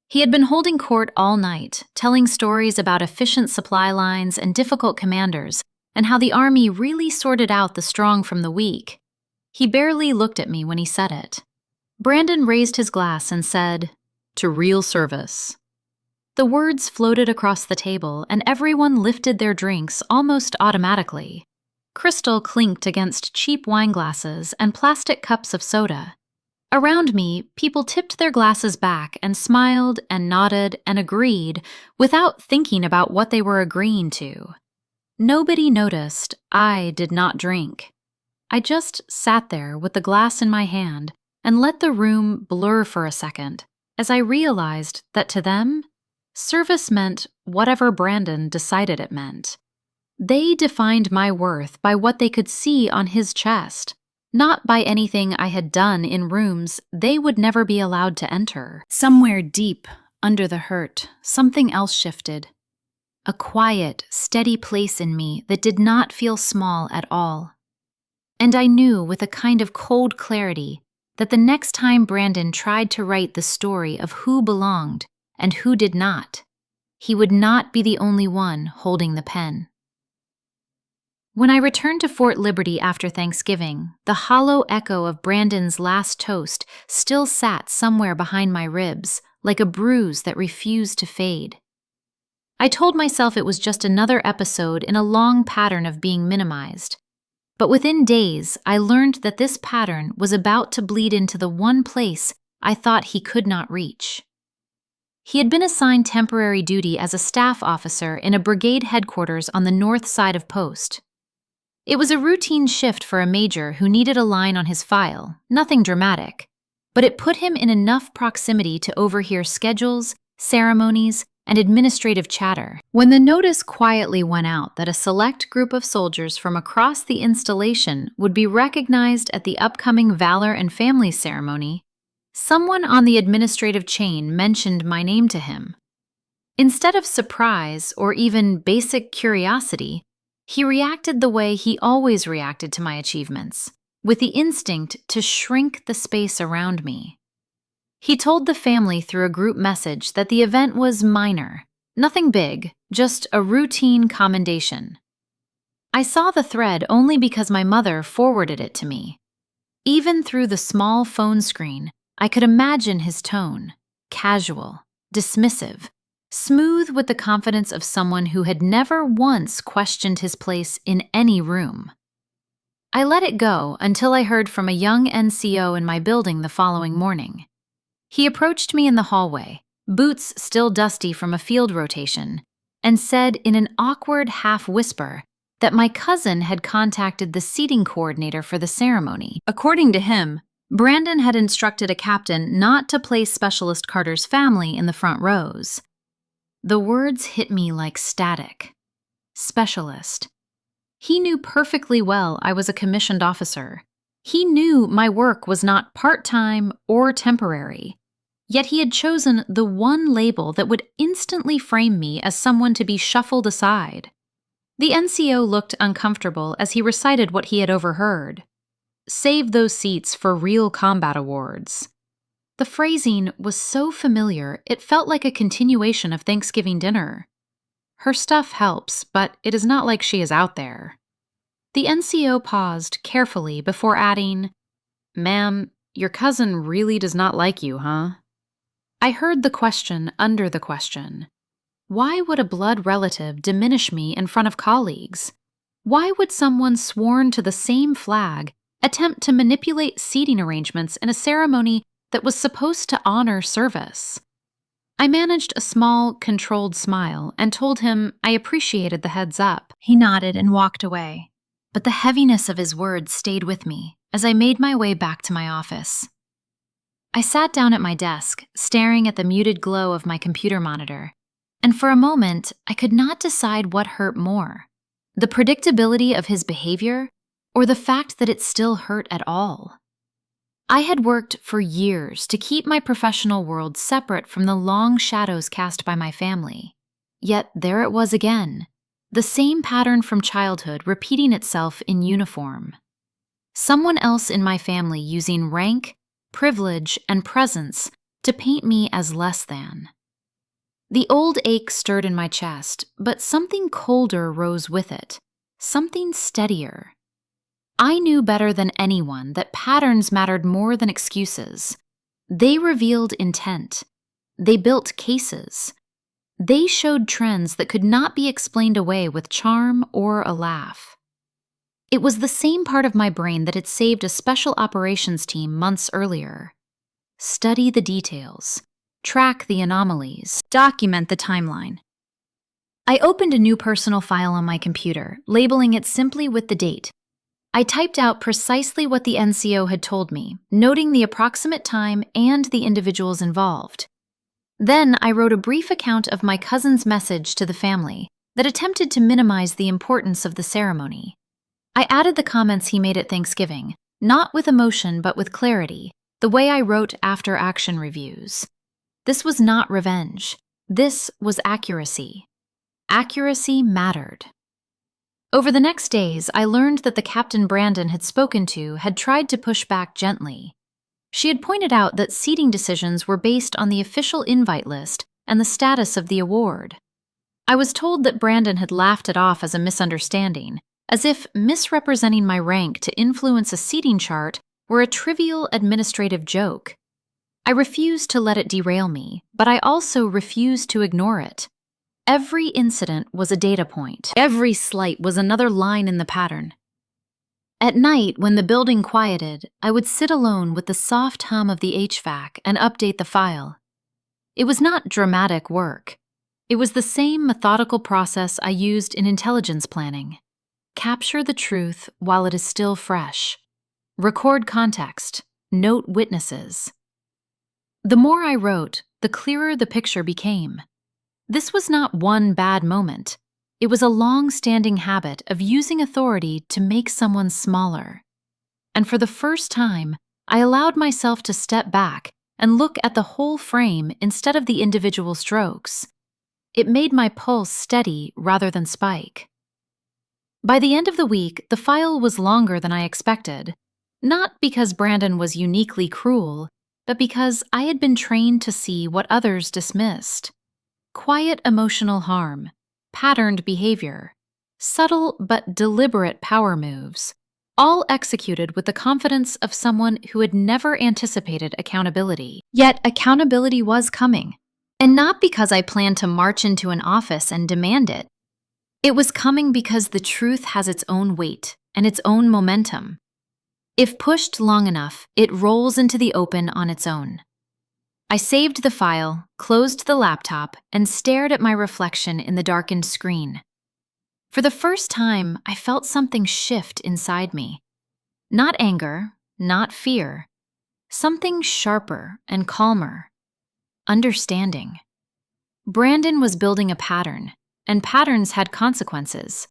He had been holding court all night, telling stories about efficient supply lines and difficult commanders, and how the Army really sorted out the strong from the weak. He barely looked at me when he said it. Brandon raised his glass and said, "To real service." The words floated across the table, and everyone lifted their drinks almost automatically. Crystal clinked against cheap wine glasses and plastic cups of soda. Around me, people tipped their glasses back and smiled and nodded and agreed without thinking about what they were agreeing to. Nobody noticed I did not drink. I just sat there with the glass in my hand and let the room blur for a second as I realized that to them, service meant whatever Brandon decided it meant. They defined my worth by what they could see on his chest, not by anything I had done in rooms they would never be allowed to enter. Somewhere deep under the hurt, something else shifted. A quiet, steady place in me that did not feel small at all. And I knew with a kind of cold clarity that the next time Brandon tried to write the story of who belonged and who did not, he would not be the only one holding the pen. When I returned to Fort Liberty after Thanksgiving, the hollow echo of Brandon's last toast still sat somewhere behind my ribs, like a bruise that refused to fade. I told myself it was just another episode in a long pattern of being minimized. But within days, I learned that this pattern was about to bleed into the one place I thought he could not reach. He had been assigned temporary duty as a staff officer in a brigade headquarters on the north side of post. It was a routine shift for a major who needed a line on his file, nothing dramatic, but it put him in enough proximity to overhear schedules, ceremonies, and administrative chatter. When the notice quietly went out that a select group of soldiers from across the installation would be recognized at the upcoming Valor and Families Ceremony, someone on the administrative chain mentioned my name to him. Instead of surprise or even basic curiosity, he reacted the way he always reacted to my achievements, with the instinct to shrink the space around me. He told the family through a group message that the event was minor, nothing big, just a routine commendation. I saw the thread only because my mother forwarded it to me. Even through the small phone screen, I could imagine his tone, casual, dismissive, smooth with the confidence of someone who had never once questioned his place in any room. I let it go until I heard from a young NCO in my building the following morning. He approached me in the hallway, boots still dusty from a field rotation, and said in an awkward half-whisper that my cousin had contacted the seating coordinator for the ceremony. According to him, Brandon had instructed a captain not to place Specialist Carter's family in the front rows. The words hit me like static. Specialist. He knew perfectly well I was a commissioned officer. He knew my work was not part-time or temporary. Yet he had chosen the one label that would instantly frame me as someone to be shuffled aside. The NCO looked uncomfortable as he recited what he had overheard. Save those seats for real combat awards. The phrasing was so familiar, it felt like a continuation of Thanksgiving dinner. Her stuff helps, but it is not like she is out there. The NCO paused carefully before adding, "Ma'am, your cousin really does not like you, huh?" I heard the question under the question. Why would a blood relative diminish me in front of colleagues? Why would someone sworn to the same flag attempt to manipulate seating arrangements in a ceremony that was supposed to honor service? I managed a small, controlled smile and told him I appreciated the heads up. He nodded and walked away, but the heaviness of his words stayed with me as I made my way back to my office. I sat down at my desk, staring at the muted glow of my computer monitor, and for a moment I could not decide what hurt more, the predictability of his behavior or the fact that it still hurt at all. I had worked for years to keep my professional world separate from the long shadows cast by my family. Yet there it was again, the same pattern from childhood repeating itself in uniform. Someone else in my family using rank, privilege, and presence to paint me as less than. The old ache stirred in my chest, but something colder rose with it, something steadier. I knew better than anyone that patterns mattered more than excuses. They revealed intent. They built cases. They showed trends that could not be explained away with charm or a laugh. It was the same part of my brain that had saved a special operations team months earlier. Study the details. Track the anomalies. Document the timeline. I opened a new personal file on my computer, labeling it simply with the date. I typed out precisely what the NCO had told me, noting the approximate time and the individuals involved. Then I wrote a brief account of my cousin's message to the family that attempted to minimize the importance of the ceremony. I added the comments he made at Thanksgiving, not with emotion but with clarity, the way I wrote after action reviews. This was not revenge. This was accuracy. Accuracy mattered. Over the next days, I learned that the captain Brandon had spoken to had tried to push back gently. She had pointed out that seating decisions were based on the official invite list and the status of the award. I was told that Brandon had laughed it off as a misunderstanding, as if misrepresenting my rank to influence a seating chart were a trivial administrative joke. I refused to let it derail me, but I also refused to ignore it. Every incident was a data point. Every slight was another line in the pattern. At night, when the building quieted, I would sit alone with the soft hum of the HVAC and update the file. It was not dramatic work. It was the same methodical process I used in intelligence planning. Capture the truth while it is still fresh. Record context. Note witnesses. The more I wrote, the clearer the picture became. This was not one bad moment. It was a long-standing habit of using authority to make someone smaller. And for the first time, I allowed myself to step back and look at the whole frame instead of the individual strokes. It made my pulse steady rather than spike. By the end of the week, the file was longer than I expected, not because Brandon was uniquely cruel, but because I had been trained to see what others dismissed. Quiet emotional harm, patterned behavior, subtle but deliberate power moves, all executed with the confidence of someone who had never anticipated accountability. Yet accountability was coming, and not because I planned to march into an office and demand it. It was coming because the truth has its own weight and its own momentum. If pushed long enough, it rolls into the open on its own. I saved the file, closed the laptop, and stared at my reflection in the darkened screen. For the first time, I felt something shift inside me. Not anger, not fear. Something sharper and calmer. Understanding. Brandon was building a pattern, and patterns had consequences.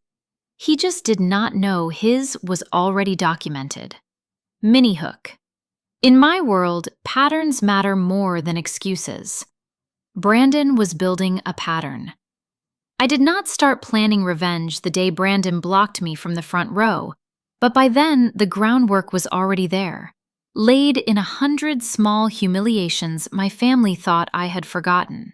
He just did not know his was already documented. Mini hook. In my world, patterns matter more than excuses. Brandon was building a pattern. I did not start planning revenge the day Brandon blocked me from the front row, but by then the groundwork was already there, laid in 100 small humiliations my family thought I had forgotten.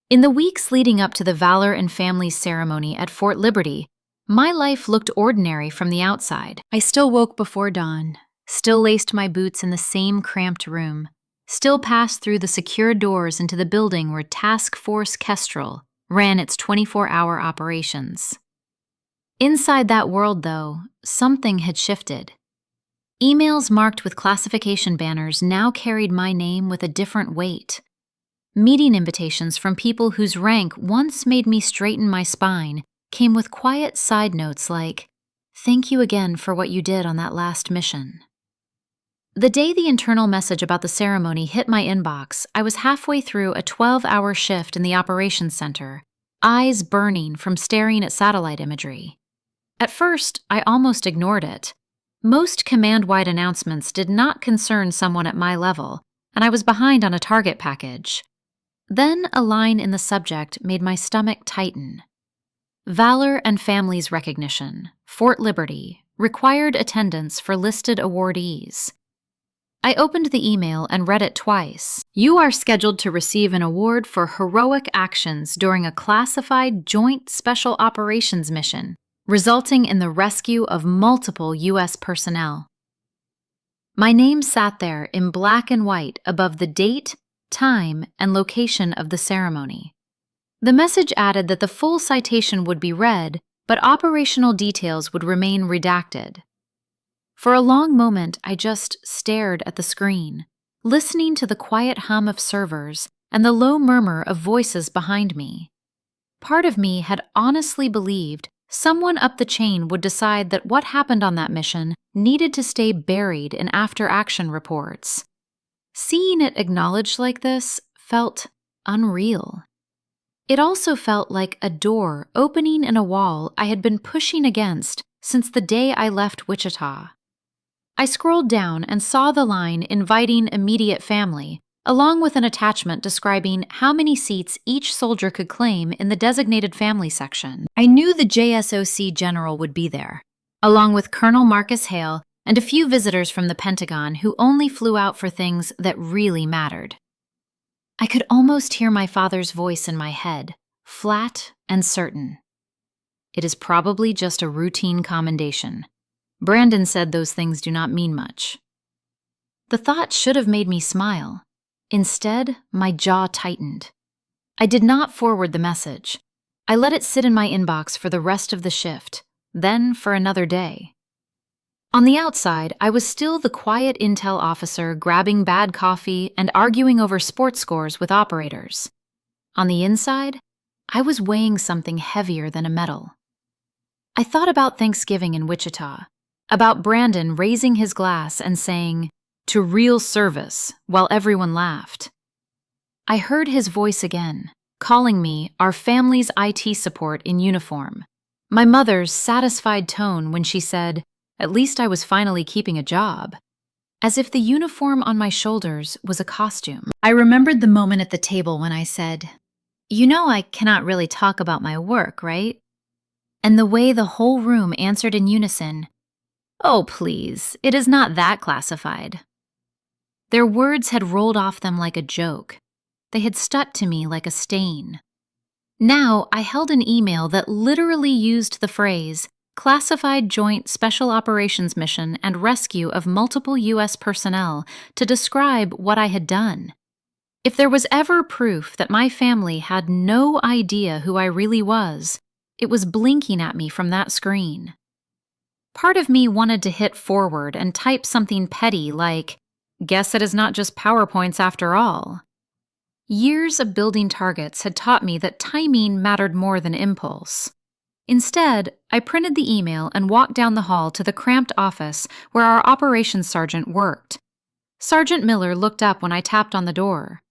In the weeks leading up to the Valor and Families Ceremony at Fort Liberty, my life looked ordinary from the outside. I still woke before dawn, still laced my boots in the same cramped room, still passed through the secure doors into the building where Task Force Kestrel ran its 24-hour operations. Inside that world, though, something had shifted. Emails marked with classification banners now carried my name with a different weight. Meeting invitations from people whose rank once made me straighten my spine came with quiet side notes like, "Thank you again for what you did on that last mission." The day the internal message about the ceremony hit my inbox, I was halfway through a 12-hour shift in the operations center, eyes burning from staring at satellite imagery. At first, I almost ignored it. Most command-wide announcements did not concern someone at my level, and I was behind on a target package. Then a line in the subject made my stomach tighten. Valor and Families Recognition, Fort Liberty, required attendance for listed awardees. I opened the email and read it twice. You are scheduled to receive an award for heroic actions during a classified Joint Special Operations mission, resulting in the rescue of multiple U.S. personnel. My name sat there in black and white above the date, time, and location of the ceremony. The message added that the full citation would be read, but operational details would remain redacted. For a long moment, I just stared at the screen, listening to the quiet hum of servers and the low murmur of voices behind me. Part of me had honestly believed someone up the chain would decide that what happened on that mission needed to stay buried in after-action reports. Seeing it acknowledged like this felt unreal. It also felt like a door opening in a wall I had been pushing against since the day I left Wichita. I scrolled down and saw the line inviting immediate family, along with an attachment describing how many seats each soldier could claim in the designated family section. I knew the JSOC general would be there, along with Colonel Marcus Hale and a few visitors from the Pentagon who only flew out for things that really mattered. I could almost hear my father's voice in my head, flat and certain. It is probably just a routine commendation. Brandon said those things do not mean much. The thought should have made me smile. Instead, my jaw tightened. I did not forward the message. I let it sit in my inbox for the rest of the shift, then for another day. On the outside, I was still the quiet intel officer grabbing bad coffee and arguing over sports scores with operators. On the inside, I was weighing something heavier than a medal. I thought about Thanksgiving in Wichita, about Brandon raising his glass and saying, "To real service," while everyone laughed. I heard his voice again, calling me our family's IT support in uniform. My mother's satisfied tone when she said, "At least I was finally keeping a job," as if the uniform on my shoulders was a costume. I remembered the moment at the table when I said, "You know I cannot really talk about my work, right?" And the way the whole room answered in unison, "Oh, please, it is not that classified." Their words had rolled off them like a joke. They had stuck to me like a stain. Now I held an email that literally used the phrase, "Classified Joint Special Operations Mission and Rescue of Multiple U.S. Personnel," to describe what I had done. If there was ever proof that my family had no idea who I really was, it was blinking at me from that screen. Part of me wanted to hit forward and type something petty like, "Guess it is not just PowerPoints after all." Years of building targets had taught me that timing mattered more than impulse. Instead, I printed the email and walked down the hall to the cramped office where our operations sergeant worked. Sergeant Miller looked up when I tapped on the door.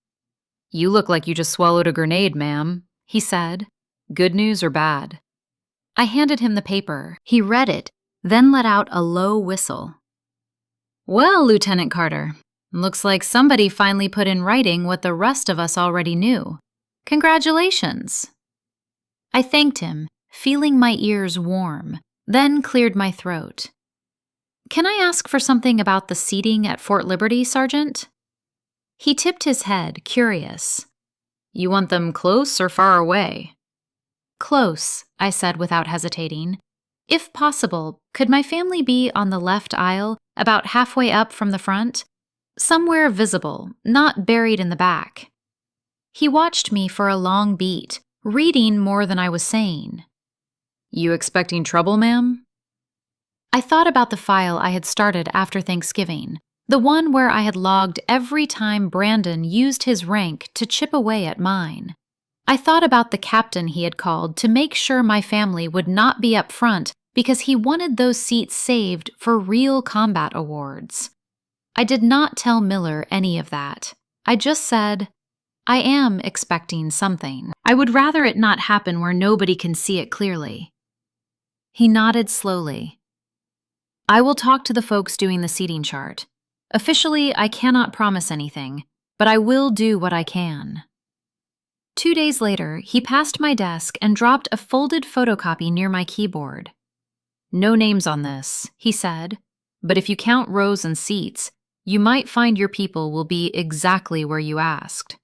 "You look like you just swallowed a grenade, ma'am," he said. "Good news or bad?" I handed him the paper. He read it, then let out a low whistle. "Well, Lieutenant Carter, looks like somebody finally put in writing what the rest of us already knew. Congratulations." I thanked him, feeling my ears warm, then cleared my throat. "Can I ask for something about the seating at Fort Liberty, Sergeant?" He tipped his head, curious. "You want them close or far away?" "Close," I said without hesitating. "If possible, could my family be on the left aisle, about halfway up from the front? Somewhere visible, not buried in the back." He watched me for a long beat, reading more than I was saying. "You expecting trouble, ma'am?" I thought about the file I had started after Thanksgiving, the one where I had logged every time Brandon used his rank to chip away at mine. I thought about the captain he had called to make sure my family would not be up front because he wanted those seats saved for real combat awards. I did not tell Miller any of that. I just said, "I am expecting something. I would rather it not happen where nobody can see it clearly." He nodded slowly. "I will talk to the folks doing the seating chart. Officially, I cannot promise anything, but I will do what I can." 2 days later, he passed my desk and dropped a folded photocopy near my keyboard. "No names on this," he said, "but if you count rows and seats, you might find your people will be exactly where you asked."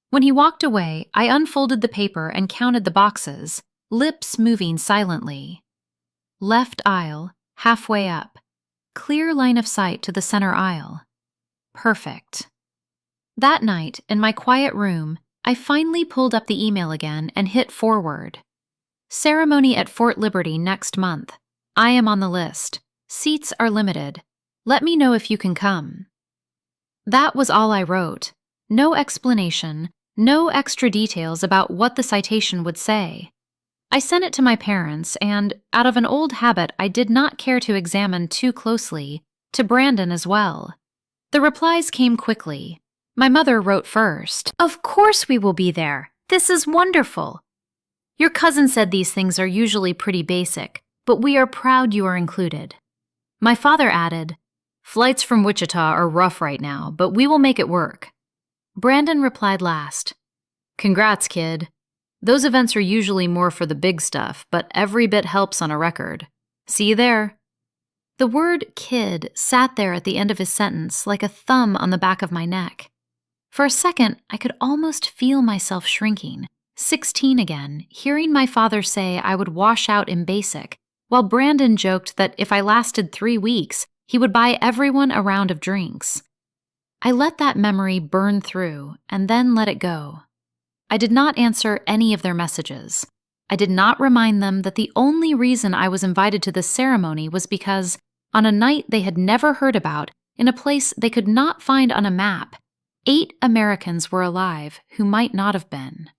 When he walked away, I unfolded the paper and counted the boxes, lips moving silently. Left aisle, halfway up. Clear line of sight to the center aisle. Perfect. That night, in my quiet room, I finally pulled up the email again and hit forward. "Ceremony at Fort Liberty next month. I am on the list. Seats are limited. Let me know if you can come." That was all I wrote. No explanation, no extra details about what the citation would say. I sent it to my parents and, out of an old habit I did not care to examine too closely, to Brandon as well. The replies came quickly. My mother wrote first. "Of course we will be there. This is wonderful. Your cousin said these things are usually pretty basic, but we are proud you are included." My father added, "Flights from Wichita are rough right now, but we will make it work." Brandon replied last. "Congrats, kid. Those events are usually more for the big stuff, but every bit helps on a record. See you there." The word kid sat there at the end of his sentence like a thumb on the back of my neck. For a second, I could almost feel myself shrinking, 16 again, hearing my father say I would wash out in basic, while Brandon joked that if I lasted 3 weeks, he would buy everyone a round of drinks. I let that memory burn through and then let it go. I did not answer any of their messages. I did not remind them that the only reason I was invited to this ceremony was because, on a night they had never heard about, in a place they could not find on a map, 8 Americans were alive who might not have been.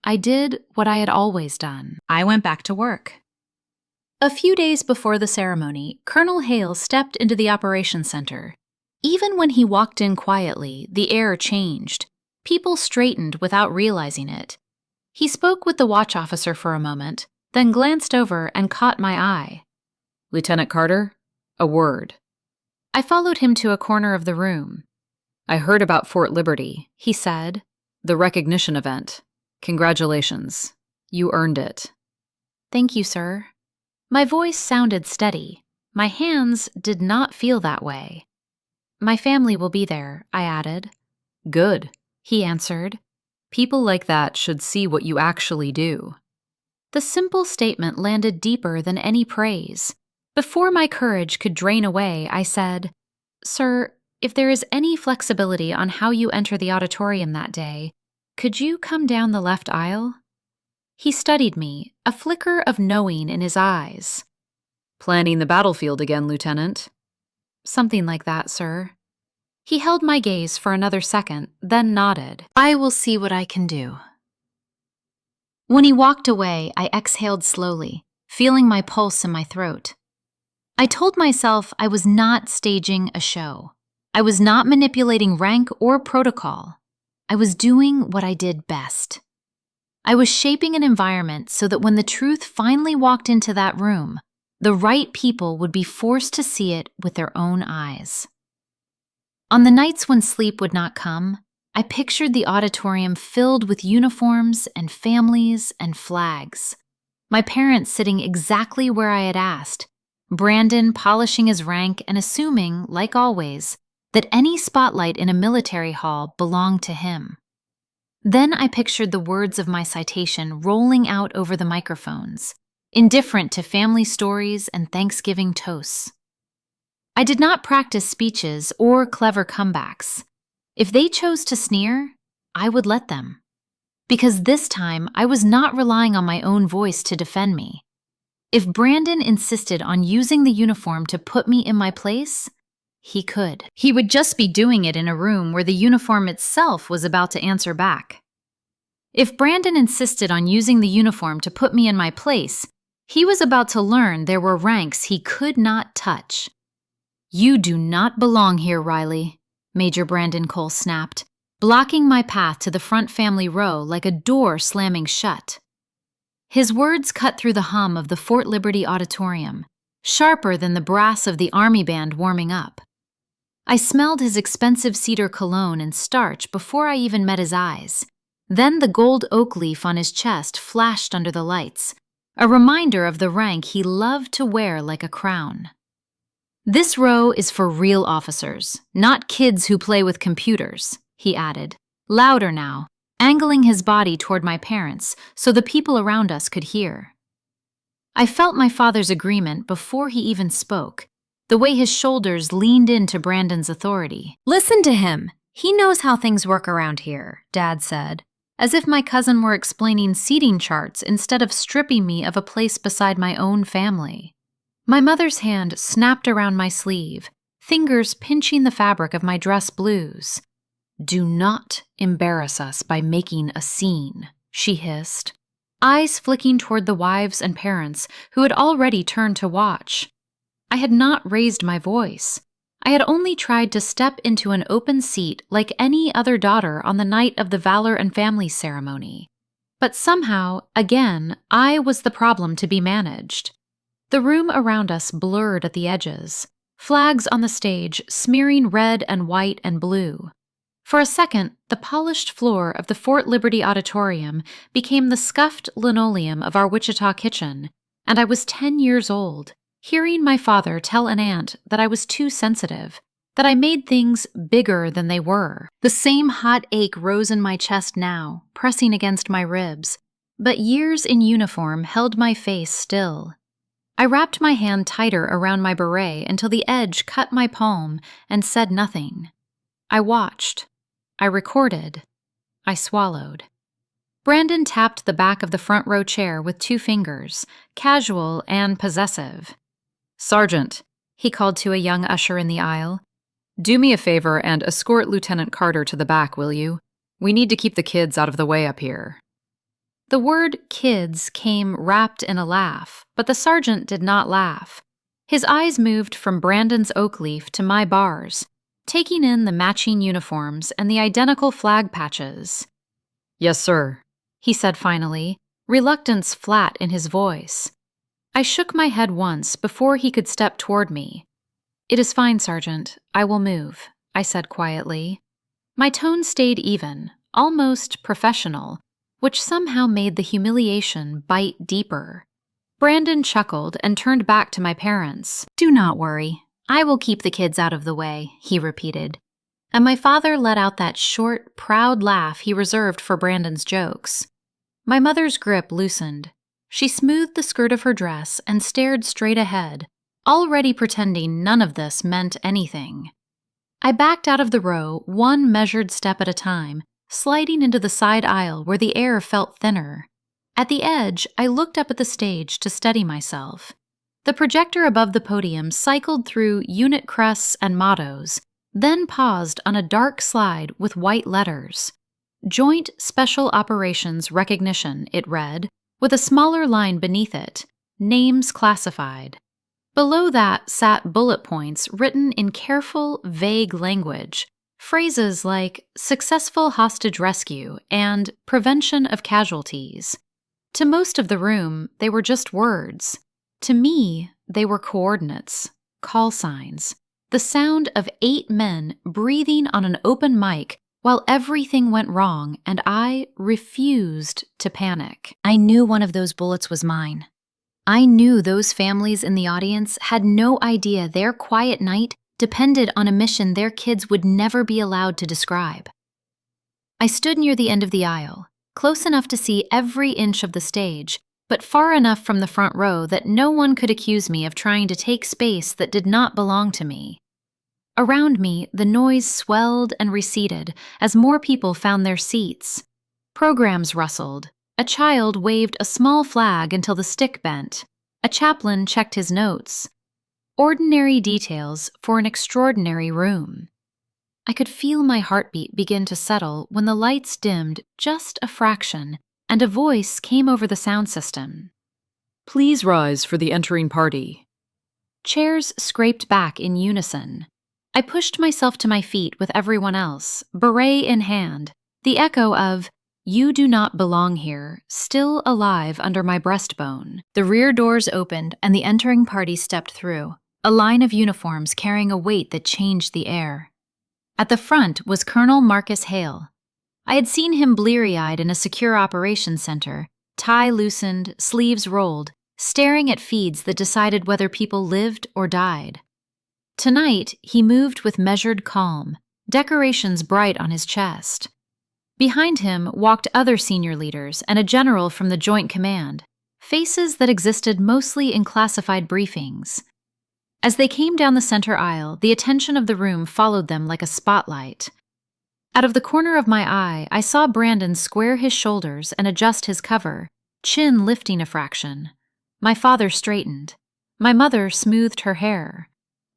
I did what I had always done. I went back to work. A few days before the ceremony, Colonel Hale stepped into the operations center. Even when he walked in quietly, the air changed. People straightened without realizing it. He spoke with the watch officer for a moment, then glanced over and caught my eye. "Lieutenant Carter, a word." I followed him to a corner of the room. "I heard about Fort Liberty," he said. "The recognition event. Congratulations. You earned it." "Thank you, sir." My voice sounded steady. My hands did not feel that way. "My family will be there," I added. "Good," he answered. "People like that should see what you actually do." The simple statement landed deeper than any praise. Before my courage could drain away, I said, "Sir, if there is any flexibility on how you enter the auditorium that day, could you come down the left aisle?" He studied me, a flicker of knowing in his eyes. "Planning the battlefield again, Lieutenant?" "Something like that, sir." He held my gaze for another second, then nodded. "I will see what I can do." When he walked away, I exhaled slowly, feeling my pulse in my throat. I told myself I was not staging a show. I was not manipulating rank or protocol. I was doing what I did best. I was shaping an environment so that when the truth finally walked into that room, the right people would be forced to see it with their own eyes. On the nights when sleep would not come, I pictured the auditorium filled with uniforms and families and flags. My parents sitting exactly where I had asked, Brandon polishing his rank and assuming, like always, that any spotlight in a military hall belonged to him. Then I pictured the words of my citation rolling out over the microphones, indifferent to family stories and Thanksgiving toasts. I did not practice speeches or clever comebacks. If they chose to sneer, I would let them. Because this time, I was not relying on my own voice to defend me. If Brandon insisted on using the uniform to put me in my place, he could. He would just be doing it in a room where the uniform itself was about to answer back. If Brandon insisted on using the uniform to put me in my place, he was about to learn there were ranks he could not touch. "You do not belong here, Riley," Major Brandon Cole snapped, blocking my path to the front family row like a door slamming shut. His words cut through the hum of the Fort Liberty auditorium, sharper than the brass of the Army band warming up. I smelled his expensive cedar cologne and starch before I even met his eyes. Then the gold oak leaf on his chest flashed under the lights, a reminder of the rank he loved to wear like a crown. "This row is for real officers, not kids who play with computers," he added, louder now, angling his body toward my parents so the people around us could hear. I felt my father's agreement before he even spoke, the way his shoulders leaned into Brandon's authority. "Listen to him. He knows how things work around here," Dad said, as if my cousin were explaining seating charts instead of stripping me of a place beside my own family. My mother's hand snapped around my sleeve, fingers pinching the fabric of my dress blues. "Do not embarrass us by making a scene," she hissed, eyes flicking toward the wives and parents who had already turned to watch. I had not raised my voice. I had only tried to step into an open seat like any other daughter on the night of the Valor and Families Ceremony. But somehow, again, I was the problem to be managed. The room around us blurred at the edges, flags on the stage smearing red and white and blue. For a second, the polished floor of the Fort Liberty Auditorium became the scuffed linoleum of our Wichita kitchen, and I was 10 years old, hearing my father tell an aunt that I was too sensitive, that I made things bigger than they were. The same hot ache rose in my chest now, pressing against my ribs, but years in uniform held my face still. I wrapped my hand tighter around my beret until the edge cut my palm and said nothing. I watched. I recorded. I swallowed. Brandon tapped the back of the front row chair with 2 fingers, casual and possessive. "Sergeant," he called to a young usher in the aisle, "do me a favor and escort Lieutenant Carter to the back, will you? We need to keep the kids out of the way up here." The word "kids" came wrapped in a laugh, but the sergeant did not laugh. His eyes moved from Brandon's oak leaf to my bars, taking in the matching uniforms and the identical flag patches. "Yes, sir," he said finally, reluctance flat in his voice. I shook my head once before he could step toward me. "It is fine, Sergeant. I will move," I said quietly. My tone stayed even, almost professional, which somehow made the humiliation bite deeper. Brandon chuckled and turned back to my parents. "Do not worry. I will keep the kids out of the way," he repeated. And my father let out that short, proud laugh he reserved for Brandon's jokes. My mother's grip loosened. She smoothed the skirt of her dress and stared straight ahead, already pretending none of this meant anything. I backed out of the row one measured step at a time, sliding into the side aisle where the air felt thinner. At the edge, I looked up at the stage to steady myself. The projector above the podium cycled through unit crests and mottos, then paused on a dark slide with white letters. "Joint Special Operations Recognition," it read, with a smaller line beneath it, "Names Classified." Below that sat bullet points written in careful, vague language, phrases like "successful hostage rescue" and "prevention of casualties." To most of the room, they were just words. To me, they were coordinates, call signs, the sound of 8 men breathing on an open mic while everything went wrong and I refused to panic. I knew one of those bullets was mine. I knew those families in the audience had no idea their quiet night depended on a mission their kids would never be allowed to describe. I stood near the end of the aisle, close enough to see every inch of the stage, but far enough from the front row that no one could accuse me of trying to take space that did not belong to me. Around me, the noise swelled and receded as more people found their seats. Programs rustled. A child waved a small flag until the stick bent. A chaplain checked his notes. Ordinary details for an extraordinary room. I could feel my heartbeat begin to settle when the lights dimmed just a fraction and a voice came over the sound system. "Please rise for the entering party." Chairs scraped back in unison. I pushed myself to my feet with everyone else, beret in hand, the echo of "You do not belong here" still alive under my breastbone. The rear doors opened and the entering party stepped through, a line of uniforms carrying a weight that changed the air. At the front was Colonel Marcus Hale. I had seen him bleary-eyed in a secure operations center, tie loosened, sleeves rolled, staring at feeds that decided whether people lived or died. Tonight, he moved with measured calm, decorations bright on his chest. Behind him walked other senior leaders and a general from the Joint Command, faces that existed mostly in classified briefings. As they came down the center aisle, the attention of the room followed them like a spotlight. Out of the corner of my eye, I saw Brandon square his shoulders and adjust his cover, chin lifting a fraction. My father straightened. My mother smoothed her hair.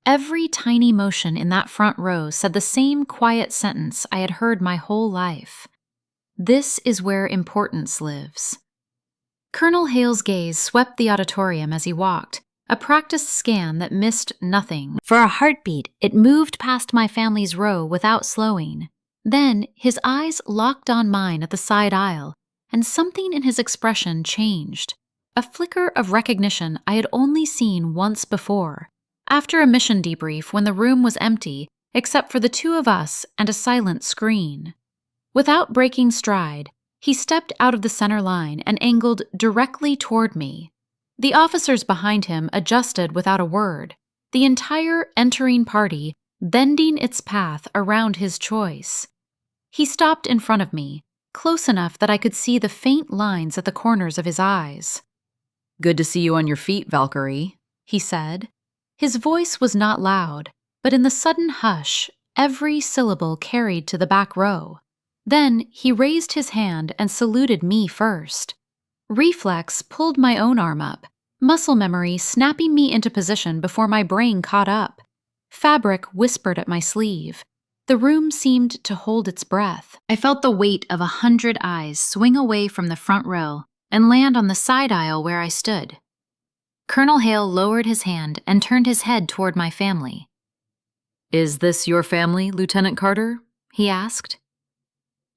Every tiny motion in that front row said the same quiet sentence I had heard my whole life. This is where importance lives. Colonel Hale's gaze swept the auditorium as he walked, a practiced scan that missed nothing. For a heartbeat, it moved past my family's row without slowing. Then, his eyes locked on mine at the side aisle, and something in his expression changed. A flicker of recognition I had only seen once before, after a mission debrief when the room was empty except for the two of us and a silent screen. Without breaking stride, he stepped out of the center line and angled directly toward me. The officers behind him adjusted without a word, the entire entering party bending its path around his choice. He stopped in front of me, close enough that I could see the faint lines at the corners of his eyes. "Good to see you on your feet, Valkyrie," he said. His voice was not loud, but in the sudden hush, every syllable carried to the back row. Then he raised his hand and saluted me first. Reflex pulled my own arm up, muscle memory snapping me into position before my brain caught up. Fabric whispered at my sleeve. The room seemed to hold its breath. I felt the weight of 100 eyes swing away from the front row and land on the side aisle where I stood. Colonel Hale lowered his hand and turned his head toward my family. "Is this your family, Lieutenant Carter?" he asked.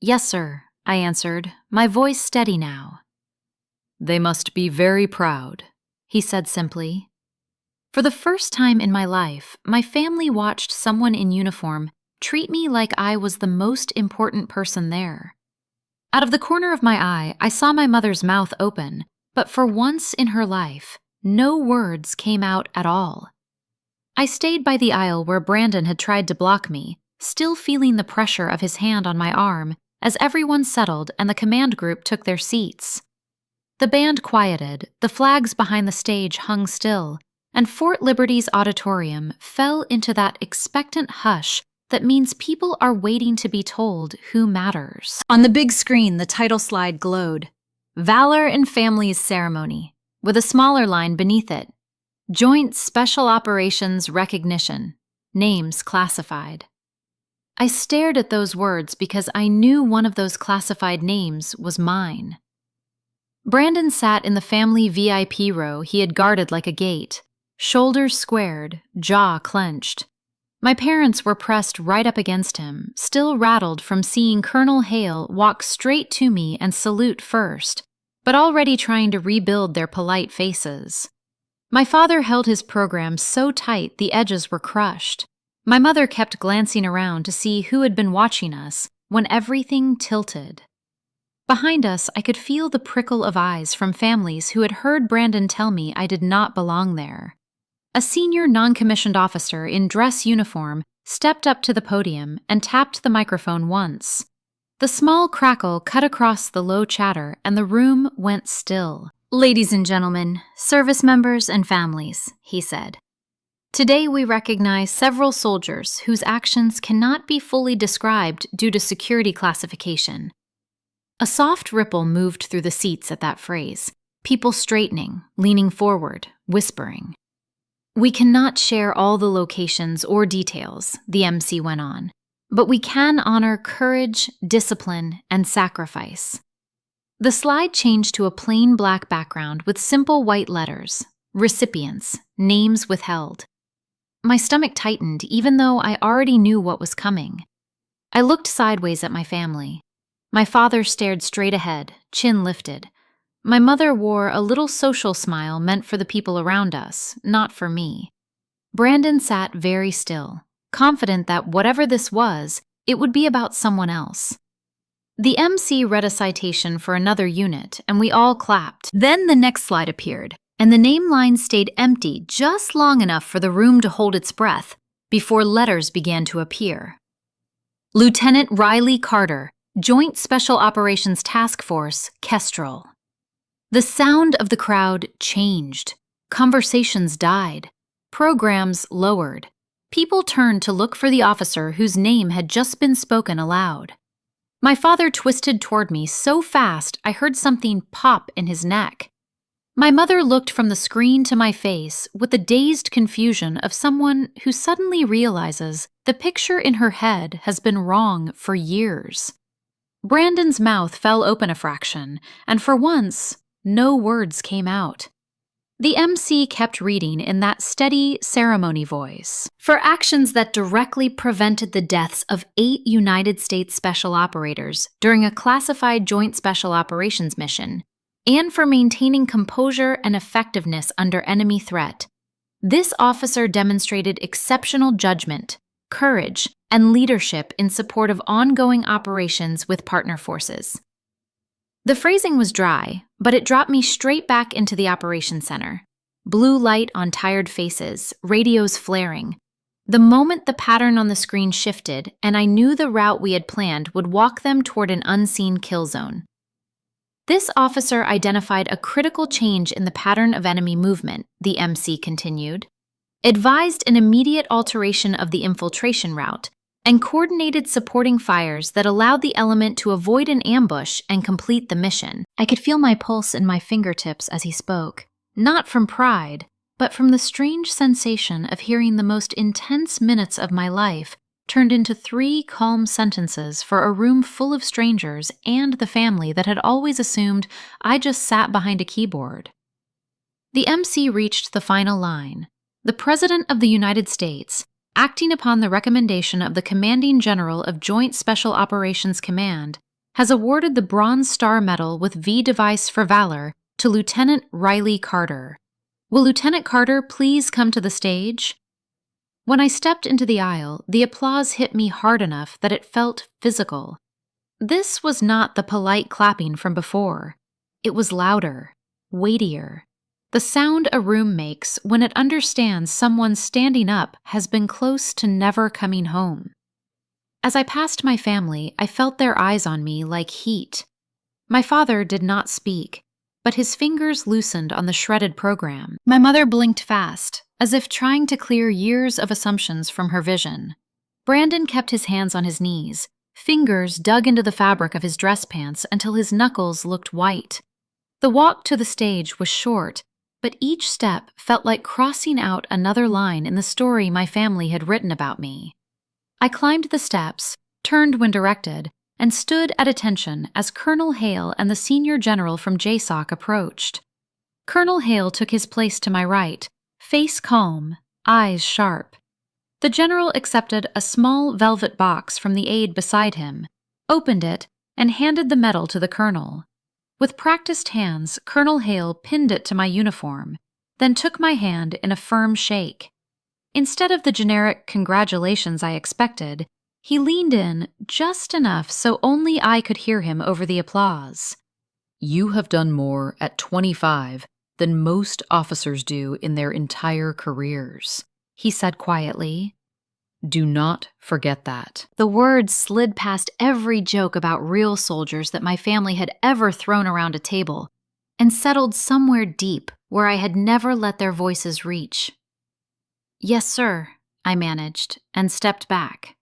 "Yes, sir," I answered, my voice steady now. "They must be very proud," he said simply. For the first time in my life, my family watched someone in uniform treat me like I was the most important person there. Out of the corner of my eye, I saw my mother's mouth open, but for once in her life, no words came out at all. I stayed by the aisle where Brandon had tried to block me, still feeling the pressure of his hand on my arm as everyone settled and the command group took their seats. The band quieted, the flags behind the stage hung still, and Fort Liberty's auditorium fell into that expectant hush that means people are waiting to be told who matters. On the big screen, the title slide glowed, Valor and Families Ceremony, with a smaller line beneath it, Joint Special Operations Recognition, names classified. I stared at those words because I knew one of those classified names was mine. Brandon sat in the family VIP row he had guarded like a gate, shoulders squared, jaw clenched. My parents were pressed right up against him, still rattled from seeing Colonel Hale walk straight to me and salute first, but already trying to rebuild their polite faces. My father held his program so tight the edges were crushed. My mother kept glancing around to see who had been watching us when everything tilted. Behind us, I could feel the prickle of eyes from families who had heard Brandon tell me I did not belong there. A senior non-commissioned officer in dress uniform stepped up to the podium and tapped the microphone once. The small crackle cut across the low chatter and the room went still. "Ladies and gentlemen, service members and families," he said. "Today we recognize several soldiers whose actions cannot be fully described due to security classification." A soft ripple moved through the seats at that phrase, people straightening, leaning forward, whispering. "We cannot share all the locations or details," the MC went on, "but we can honor courage, discipline, and sacrifice." The slide changed to a plain black background with simple white letters, recipients, names withheld. My stomach tightened even though I already knew what was coming. I looked sideways at my family. My father stared straight ahead, chin lifted. My mother wore a little social smile meant for the people around us, not for me. Brandon sat very still, confident that whatever this was, it would be about someone else. The MC read a citation for another unit, and we all clapped. Then the next slide appeared, and the name line stayed empty just long enough for the room to hold its breath before letters began to appear. Lieutenant Riley Carter, Joint Special Operations Task Force, Kestrel. The sound of the crowd changed. Conversations died. Programs lowered. People turned to look for the officer whose name had just been spoken aloud. My father twisted toward me so fast I heard something pop in his neck. My mother looked from the screen to my face with the dazed confusion of someone who suddenly realizes the picture in her head has been wrong for years. Brandon's mouth fell open a fraction, and for once, no words came out. The MC kept reading in that steady ceremony voice. For actions that directly prevented the deaths of 8 United States Special Operators during a classified Joint Special Operations mission, and for maintaining composure and effectiveness under enemy threat, this officer demonstrated exceptional judgment, courage, and leadership in support of ongoing operations with partner forces. The phrasing was dry, but it dropped me straight back into the operations center. Blue light on tired faces, radios flaring. The moment the pattern on the screen shifted, and I knew the route we had planned would walk them toward an unseen kill zone. This officer identified a critical change in the pattern of enemy movement, the MC continued, advised an immediate alteration of the infiltration route, and coordinated supporting fires that allowed the element to avoid an ambush and complete the mission. I could feel my pulse in my fingertips as he spoke, not from pride, but from the strange sensation of hearing the most intense minutes of my life turned into 3 calm sentences for a room full of strangers and the family that had always assumed I just sat behind a keyboard. The MC reached the final line. The President of the United States, acting upon the recommendation of the Commanding General of Joint Special Operations Command, has awarded the Bronze Star Medal with V device for Valor to Lieutenant Riley Carter. Will Lieutenant Carter please come to the stage? When I stepped into the aisle, the applause hit me hard enough that it felt physical. This was not the polite clapping from before. It was louder, weightier. The sound a room makes when it understands someone standing up has been close to never coming home. As I passed my family, I felt their eyes on me like heat. My father did not speak, but his fingers loosened on the shredded program. My mother blinked fast, as if trying to clear years of assumptions from her vision. Brandon kept his hands on his knees, fingers dug into the fabric of his dress pants until his knuckles looked white. The walk to the stage was short, but each step felt like crossing out another line in the story my family had written about me. I climbed the steps, turned when directed, and stood at attention as Colonel Hale and the senior general from JSOC approached. Colonel Hale took his place to my right, face calm, eyes sharp. The general accepted a small velvet box from the aide beside him, opened it, and handed the medal to the colonel. With practiced hands, Colonel Hale pinned it to my uniform, then took my hand in a firm shake. Instead of the generic congratulations I expected, he leaned in just enough so only I could hear him over the applause. You have done more at 25 than most officers do in their entire careers, he said quietly. Do not forget that. The words slid past every joke about real soldiers that my family had ever thrown around a table and settled somewhere deep where I had never let their voices reach. Yes, sir, I managed, and stepped back.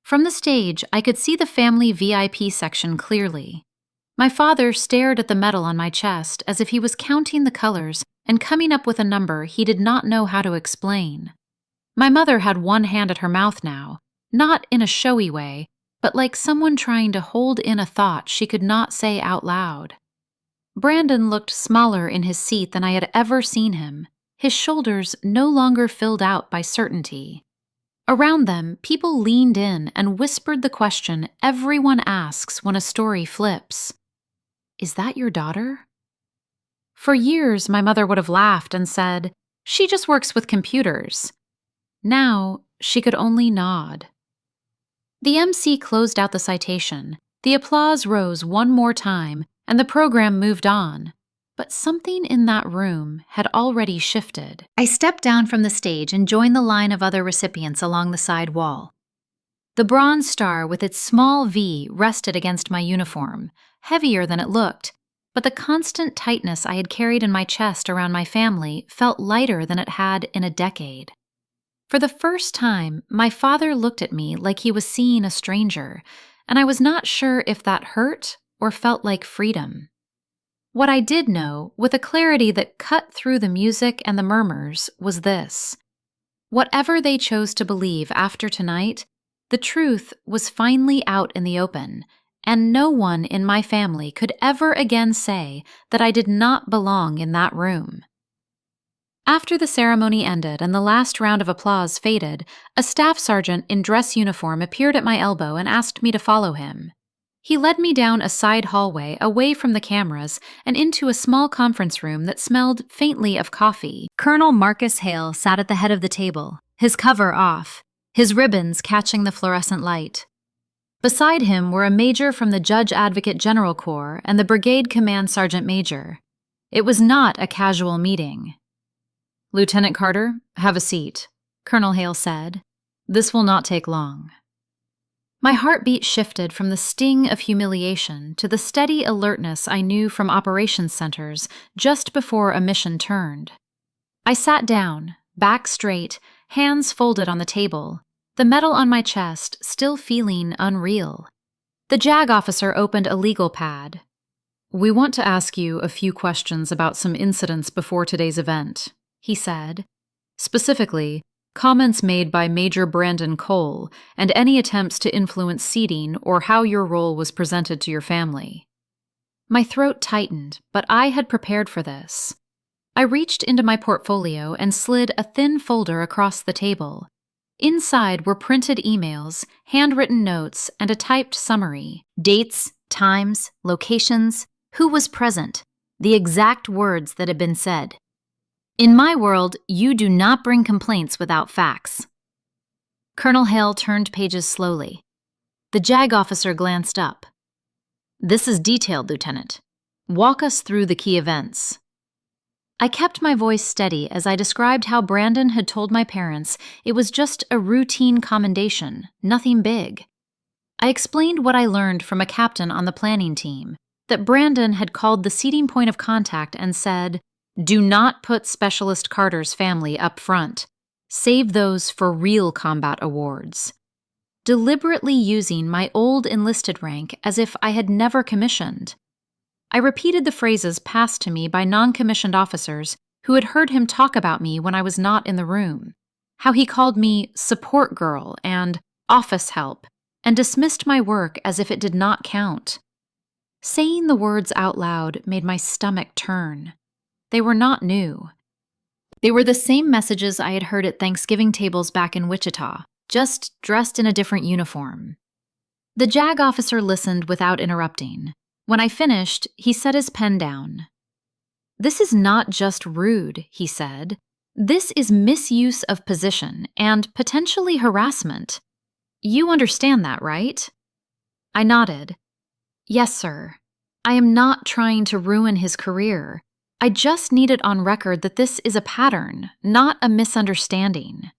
From the stage, I could see the family VIP section clearly. My father stared at the medal on my chest as if he was counting the colors and coming up with a number he did not know how to explain. My mother had one hand at her mouth now, not in a showy way, but like someone trying to hold in a thought she could not say out loud. Brandon looked smaller in his seat than I had ever seen him, his shoulders no longer filled out by certainty. Around them, people leaned in and whispered the question everyone asks when a story flips. Is that your daughter? For years, my mother would have laughed and said, she just works with computers. Now, she could only nod. The MC closed out the citation. The applause rose one more time, and the program moved on. But something in that room had already shifted. I stepped down from the stage and joined the line of other recipients along the side wall. The bronze star with its small V rested against my uniform, heavier than it looked, but the constant tightness I had carried in my chest around my family felt lighter than it had in a decade. For the first time, my father looked at me like he was seeing a stranger, and I was not sure if that hurt or felt like freedom. What I did know, with a clarity that cut through the music and the murmurs, was this. Whatever they chose to believe after tonight, the truth was finally out in the open, and no one in my family could ever again say that I did not belong in that room. After the ceremony ended and the last round of applause faded, a staff sergeant in dress uniform appeared at my elbow and asked me to follow him. He led me down a side hallway away from the cameras and into a small conference room that smelled faintly of coffee. Colonel Marcus Hale sat at the head of the table, his cover off, his ribbons catching the fluorescent light. Beside him were a major from the Judge Advocate General Corps and the Brigade Command Sergeant Major. It was not a casual meeting. "Lieutenant Carter, have a seat," Colonel Hale said. "This will not take long." My heartbeat shifted from the sting of humiliation to the steady alertness I knew from operations centers just before a mission turned. I sat down, back straight, hands folded on the table, the metal on my chest still feeling unreal. The JAG officer opened a legal pad. "We want to ask you a few questions about some incidents before today's event," he said. "Specifically, comments made by Major Brandon Cole and any attempts to influence seating or how your role was presented to your family." My throat tightened, but I had prepared for this. I reached into my portfolio and slid a thin folder across the table. Inside were printed emails, handwritten notes, and a typed summary. Dates, times, locations, who was present, the exact words that had been said. In my world, you do not bring complaints without facts. Colonel Hale turned pages slowly. The JAG officer glanced up. "This is detailed, Lieutenant. Walk us through the key events." I kept my voice steady as I described how Brandon had told my parents it was just a routine commendation, nothing big. I explained what I learned from a captain on the planning team, that Brandon had called the seating point of contact and said, "Do not put Specialist Carter's family up front. Save those for real combat awards." Deliberately using my old enlisted rank as if I had never commissioned. I repeated the phrases passed to me by non-commissioned officers who had heard him talk about me when I was not in the room. How he called me support girl and office help, and dismissed my work as if it did not count. Saying the words out loud made my stomach turn. They were not new. They were the same messages I had heard at Thanksgiving tables back in Wichita, just dressed in a different uniform. The JAG officer listened without interrupting. When I finished, he set his pen down. "This is not just rude," he said. "This is misuse of position and potentially harassment. You understand that, right?" I nodded. "Yes, sir. I am not trying to ruin his career. I just need it on record that this is a pattern, not a misunderstanding."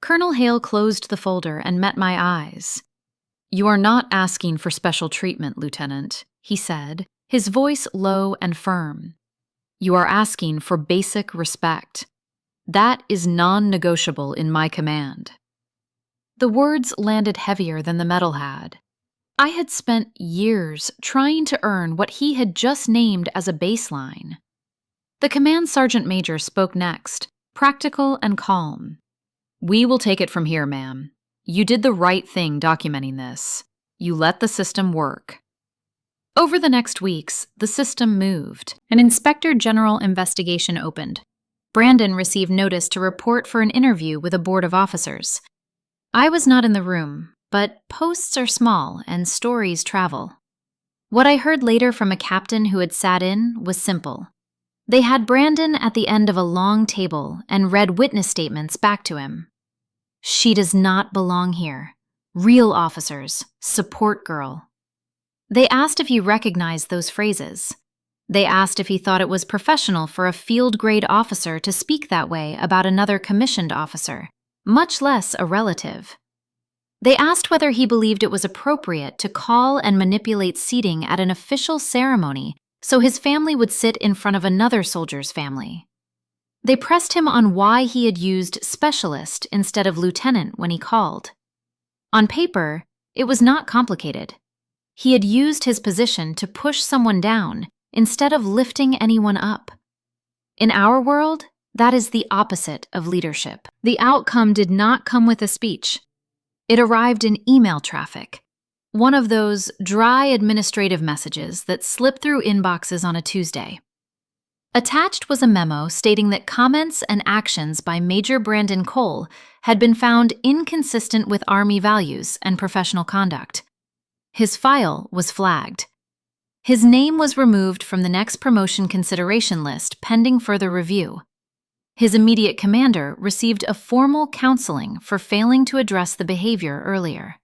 Colonel Hale closed the folder and met my eyes. "You are not asking for special treatment, Lieutenant," he said, his voice low and firm. "You are asking for basic respect. That is non-negotiable in my command." The words landed heavier than the metal had. I had spent years trying to earn what he had just named as a baseline. The command sergeant major spoke next, practical and calm. "We will take it from here, ma'am. You did the right thing documenting this. You let the system work." Over the next weeks, the system moved. An Inspector General investigation opened. Brandon received notice to report for an interview with a board of officers. I was not in the room, but posts are small and stories travel. What I heard later from a captain who had sat in was simple. They had Brandon at the end of a long table and read witness statements back to him. "She does not belong here. Real officers, support girl." They asked if he recognized those phrases. They asked if he thought it was professional for a field-grade officer to speak that way about another commissioned officer, much less a relative. They asked whether he believed it was appropriate to call and manipulate seating at an official ceremony so his family would sit in front of another soldier's family. They pressed him on why he had used specialist instead of lieutenant when he called. On paper, it was not complicated. He had used his position to push someone down, instead of lifting anyone up. In our world, that is the opposite of leadership. The outcome did not come with a speech. It arrived in email traffic, one of those dry administrative messages that slip through inboxes on a Tuesday. Attached was a memo stating that comments and actions by Major Brandon Cole had been found inconsistent with Army values and professional conduct. His file was flagged. His name was removed from the next promotion consideration list pending further review. His immediate commander received a formal counseling for failing to address the behavior earlier.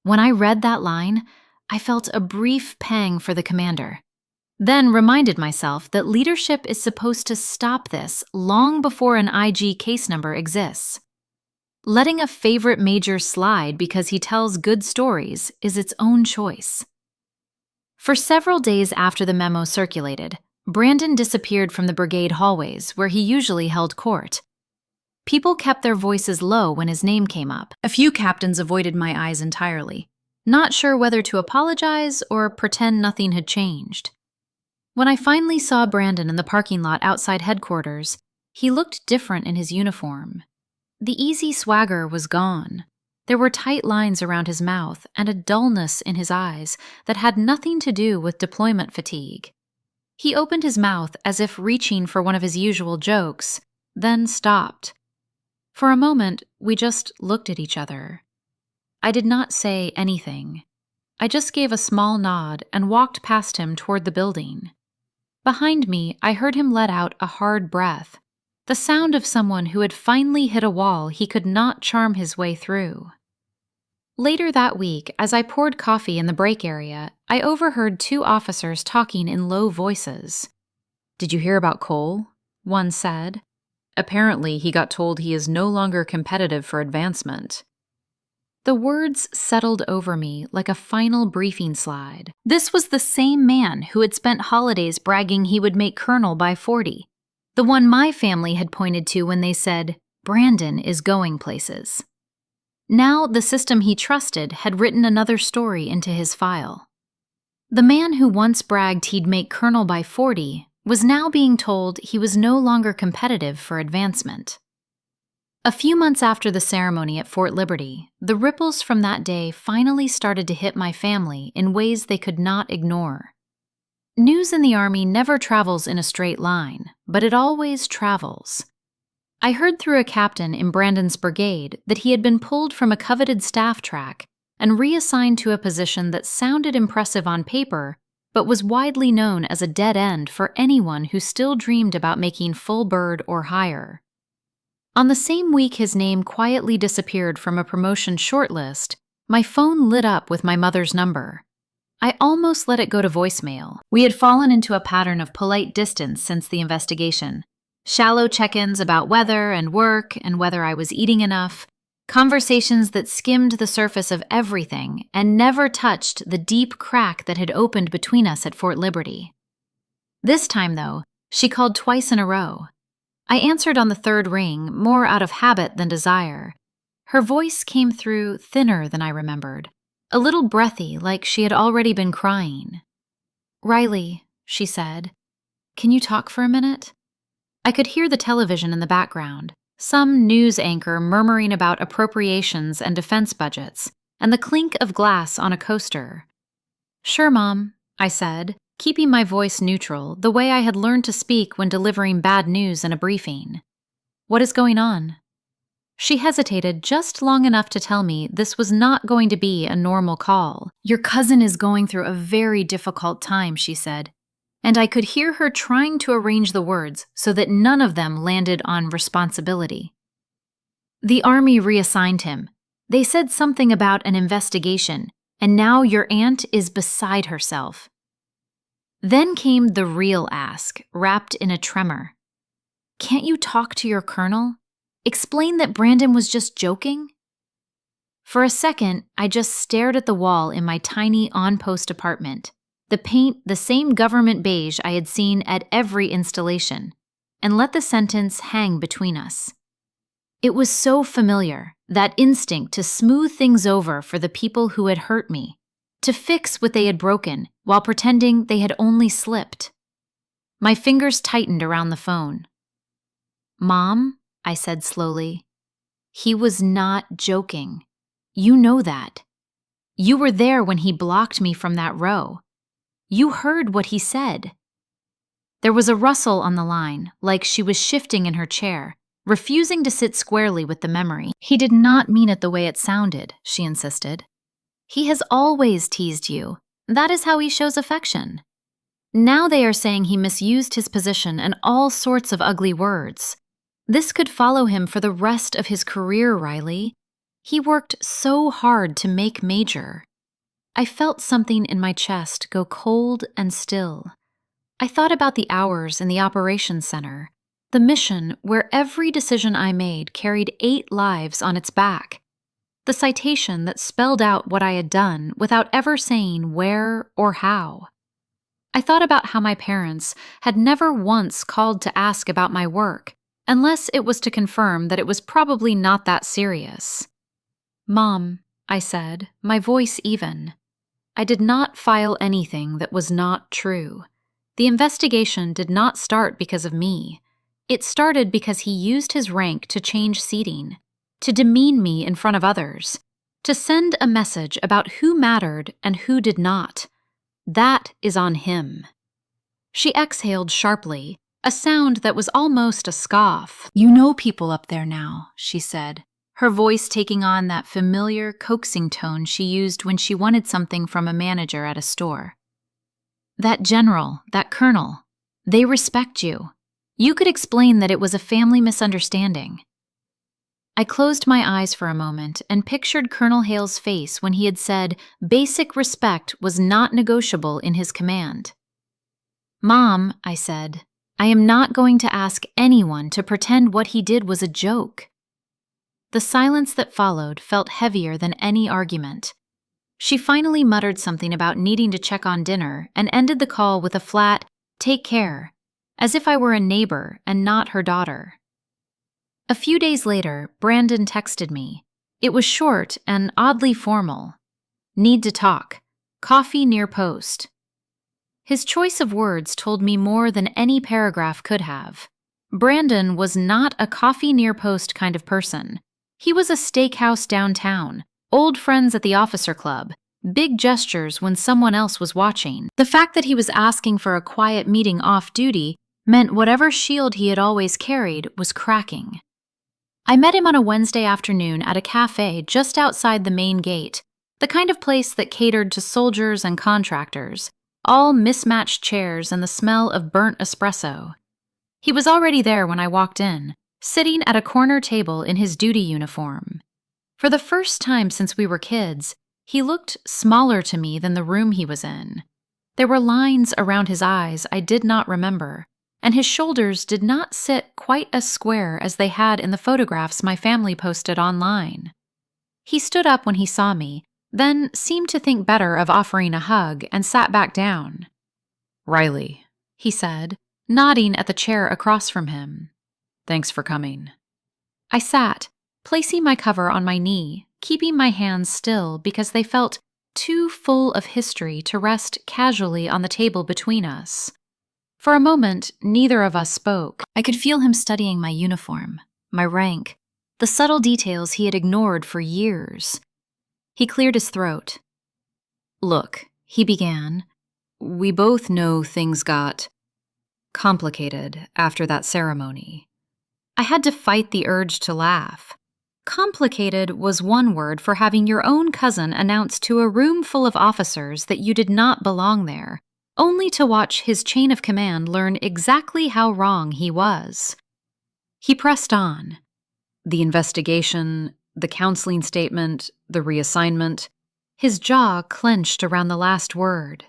When I read that line, I felt a brief pang for the commander, then reminded myself that leadership is supposed to stop this long before an IG case number exists. Letting a favorite major slide because he tells good stories is its own choice. For several days after the memo circulated, Brandon disappeared from the brigade hallways where he usually held court. People kept their voices low when his name came up. A few captains avoided my eyes entirely, not sure whether to apologize or pretend nothing had changed. When I finally saw Brandon in the parking lot outside headquarters, he looked different in his uniform. The easy swagger was gone. There were tight lines around his mouth and a dullness in his eyes that had nothing to do with deployment fatigue. He opened his mouth as if reaching for one of his usual jokes, then stopped. For a moment, we just looked at each other. I did not say anything. I just gave a small nod and walked past him toward the building. Behind me, I heard him let out a hard breath, the sound of someone who had finally hit a wall he could not charm his way through. Later that week, as I poured coffee in the break area, I overheard two officers talking in low voices. "Did you hear about Cole?" one said. "Apparently, he got told he is no longer competitive for advancement." The words settled over me like a final briefing slide. This was the same man who had spent holidays bragging he would make colonel by 40, the one my family had pointed to when they said, "Brandon is going places." Now the system he trusted had written another story into his file. The man who once bragged he'd make colonel by 40 was now being told he was no longer competitive for advancement. A few months after the ceremony at Fort Liberty, the ripples from that day finally started to hit my family in ways they could not ignore. News in the Army never travels in a straight line, but it always travels. I heard through a captain in Brandon's brigade that he had been pulled from a coveted staff track and reassigned to a position that sounded impressive on paper, but was widely known as a dead end for anyone who still dreamed about making full bird or higher. On the same week his name quietly disappeared from a promotion shortlist, my phone lit up with my mother's number. I almost let it go to voicemail. We had fallen into a pattern of polite distance since the investigation. Shallow check-ins about weather and work and whether I was eating enough, conversations that skimmed the surface of everything and never touched the deep crack that had opened between us at Fort Liberty. This time, though, she called twice in a row. I answered on the third ring, more out of habit than desire. Her voice came through thinner than I remembered, a little breathy, like she had already been crying. "Riley," she said, "can you talk for a minute?" I could hear the television in the background, some news anchor murmuring about appropriations and defense budgets, and the clink of glass on a coaster. "Sure, Mom," I said, keeping my voice neutral, the way I had learned to speak when delivering bad news in a briefing. "What is going on?" She hesitated just long enough to tell me this was not going to be a normal call. "Your cousin is going through a very difficult time," she said, and I could hear her trying to arrange the words so that none of them landed on responsibility. "The Army reassigned him. They said something about an investigation, and now your aunt is beside herself." Then came the real ask, wrapped in a tremor. "Can't you talk to your colonel? Explain that Brandon was just joking?" For a second, I just stared at the wall in my tiny on-post apartment, the paint the same government beige I had seen at every installation, and let the sentence hang between us. It was so familiar, that instinct to smooth things over for the people who had hurt me, to fix what they had broken while pretending they had only slipped. My fingers tightened around the phone. "Mom," I said slowly, "he was not joking. You know that. You were there when he blocked me from that row. You heard what he said." There was a rustle on the line, like she was shifting in her chair, refusing to sit squarely with the memory. "He did not mean it the way it sounded," she insisted. "He has always teased you. That is how he shows affection. Now they are saying he misused his position and all sorts of ugly words. This could follow him for the rest of his career, Riley. He worked so hard to make Major." I felt something in my chest go cold and still. I thought about the hours in the operations center, the mission where every decision I made carried 8 lives on its back, the citation that spelled out what I had done without ever saying where or how. I thought about how my parents had never once called to ask about my work, unless it was to confirm that it was probably not that serious. "Mom," I said, my voice even, "I did not file anything that was not true. The investigation did not start because of me. It started because he used his rank to change seating, to demean me in front of others, to send a message about who mattered and who did not. That is on him." She exhaled sharply, a sound that was almost a scoff. "You know people up there now," she said, her voice taking on that familiar, coaxing tone she used when she wanted something from a manager at a store. "That general, that colonel, they respect you. You could explain that it was a family misunderstanding." I closed my eyes for a moment and pictured Colonel Hale's face when he had said basic respect was not negotiable in his command. "Mom," I said, "I am not going to ask anyone to pretend what he did was a joke." The silence that followed felt heavier than any argument. She finally muttered something about needing to check on dinner and ended the call with a flat, "Take care," as if I were a neighbor and not her daughter. A few days later, Brandon texted me. It was short and oddly formal. "Need to talk. Coffee near post." His choice of words told me more than any paragraph could have. Brandon was not a coffee near post kind of person. He was a steakhouse downtown, old friends at the officer club, big gestures when someone else was watching. The fact that he was asking for a quiet meeting off duty meant whatever shield he had always carried was cracking. I met him on a Wednesday afternoon at a cafe just outside the main gate, the kind of place that catered to soldiers and contractors, all mismatched chairs and the smell of burnt espresso. He was already there when I walked in, sitting at a corner table in his duty uniform. For the first time since we were kids, he looked smaller to me than the room he was in. There were lines around his eyes I did not remember, and his shoulders did not sit quite as square as they had in the photographs my family posted online. He stood up when he saw me, then seemed to think better of offering a hug and sat back down. "Riley," he said, nodding at the chair across from him. "Thanks for coming." I sat, placing my cover on my knee, keeping my hands still because they felt too full of history to rest casually on the table between us. For a moment, neither of us spoke. I could feel him studying my uniform, my rank, the subtle details he had ignored for years. He cleared his throat. "Look," he began, "we both know things got complicated after that ceremony." I had to fight the urge to laugh. Complicated was one word for having your own cousin announce to a room full of officers that you did not belong there, only to watch his chain of command learn exactly how wrong he was. He pressed on. "The investigation, the counseling statement, the reassignment." His jaw clenched around the last word.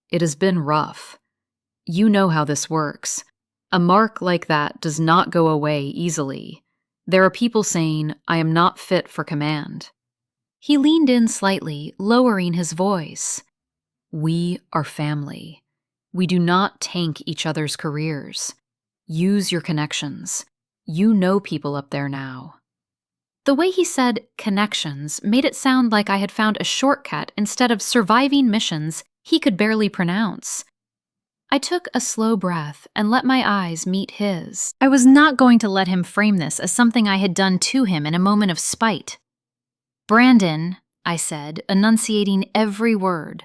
"It has been rough. You know how this works. A mark like that does not go away easily. There are people saying, I am not fit for command." He leaned in slightly, lowering his voice. "We are family. We do not tank each other's careers. Use your connections. You know people up there now." The way he said connections made it sound like I had found a shortcut instead of surviving missions he could barely pronounce. I took a slow breath and let my eyes meet his. I was not going to let him frame this as something I had done to him in a moment of spite. "Brandon," I said, enunciating every word,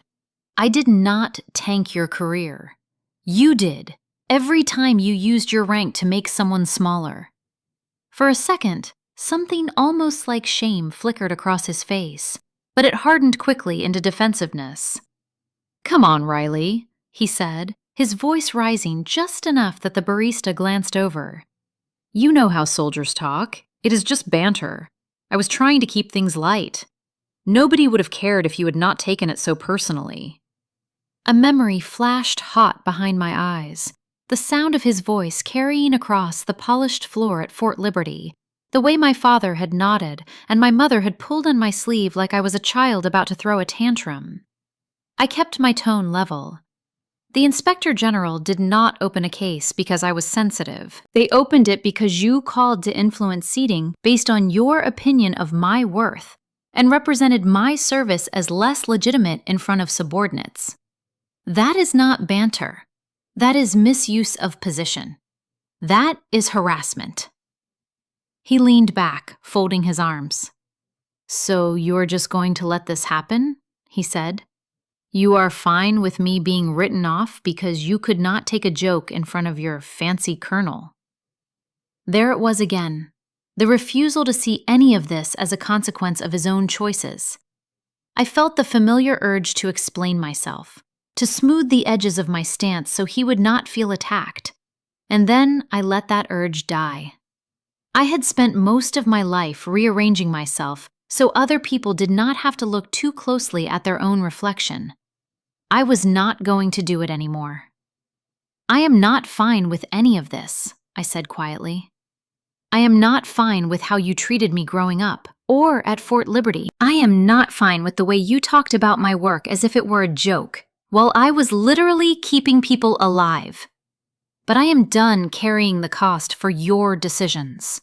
"I did not tank your career. You did, every time you used your rank to make someone smaller." For a second, something almost like shame flickered across his face, but it hardened quickly into defensiveness. "Come on, Riley," he said, his voice rising just enough that the barista glanced over. "You know how soldiers talk. It is just banter. I was trying to keep things light. Nobody would have cared if you had not taken it so personally." A memory flashed hot behind my eyes, the sound of his voice carrying across the polished floor at Fort Liberty, the way my father had nodded and my mother had pulled on my sleeve like I was a child about to throw a tantrum. I kept my tone level. The Inspector General did not open a case because I was sensitive. They opened it because you called to influence seating based on your opinion of my worth and represented my service as less legitimate in front of subordinates. That is not banter. That is misuse of position. That is harassment. He leaned back, folding his arms. "So you're just going to let this happen?" he said. "You are fine with me being written off because you could not take a joke in front of your fancy colonel?" There it was again, the refusal to see any of this as a consequence of his own choices. I felt the familiar urge to explain myself, to smooth the edges of my stance so he would not feel attacked, and then I let that urge die. I had spent most of my life rearranging myself so other people did not have to look too closely at their own reflection. I was not going to do it anymore. "I am not fine with any of this," I said quietly. "I am not fine with how you treated me growing up, or at Fort Liberty. I am not fine with the way you talked about my work as if it were a joke, while I was literally keeping people alive. But I am done carrying the cost for your decisions."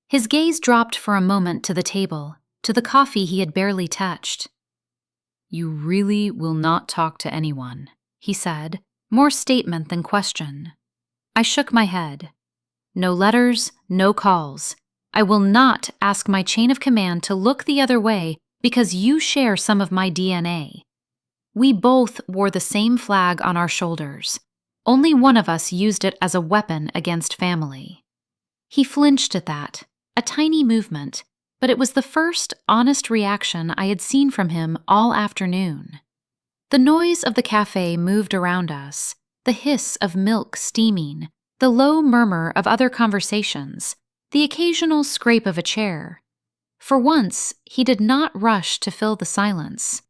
His gaze dropped for a moment to the table, to the coffee he had barely touched. "You really will not talk to anyone," he said, more statement than question. I shook my head. "No letters, no calls. I will not ask my chain of command to look the other way because you share some of my DNA. We both wore the same flag on our shoulders. Only one of us used it as a weapon against family." He flinched at that, a tiny movement, but it was the first honest reaction I had seen from him all afternoon. The noise of the cafe moved around us, the hiss of milk steaming, the low murmur of other conversations, the occasional scrape of a chair. For once, he did not rush to fill the silence.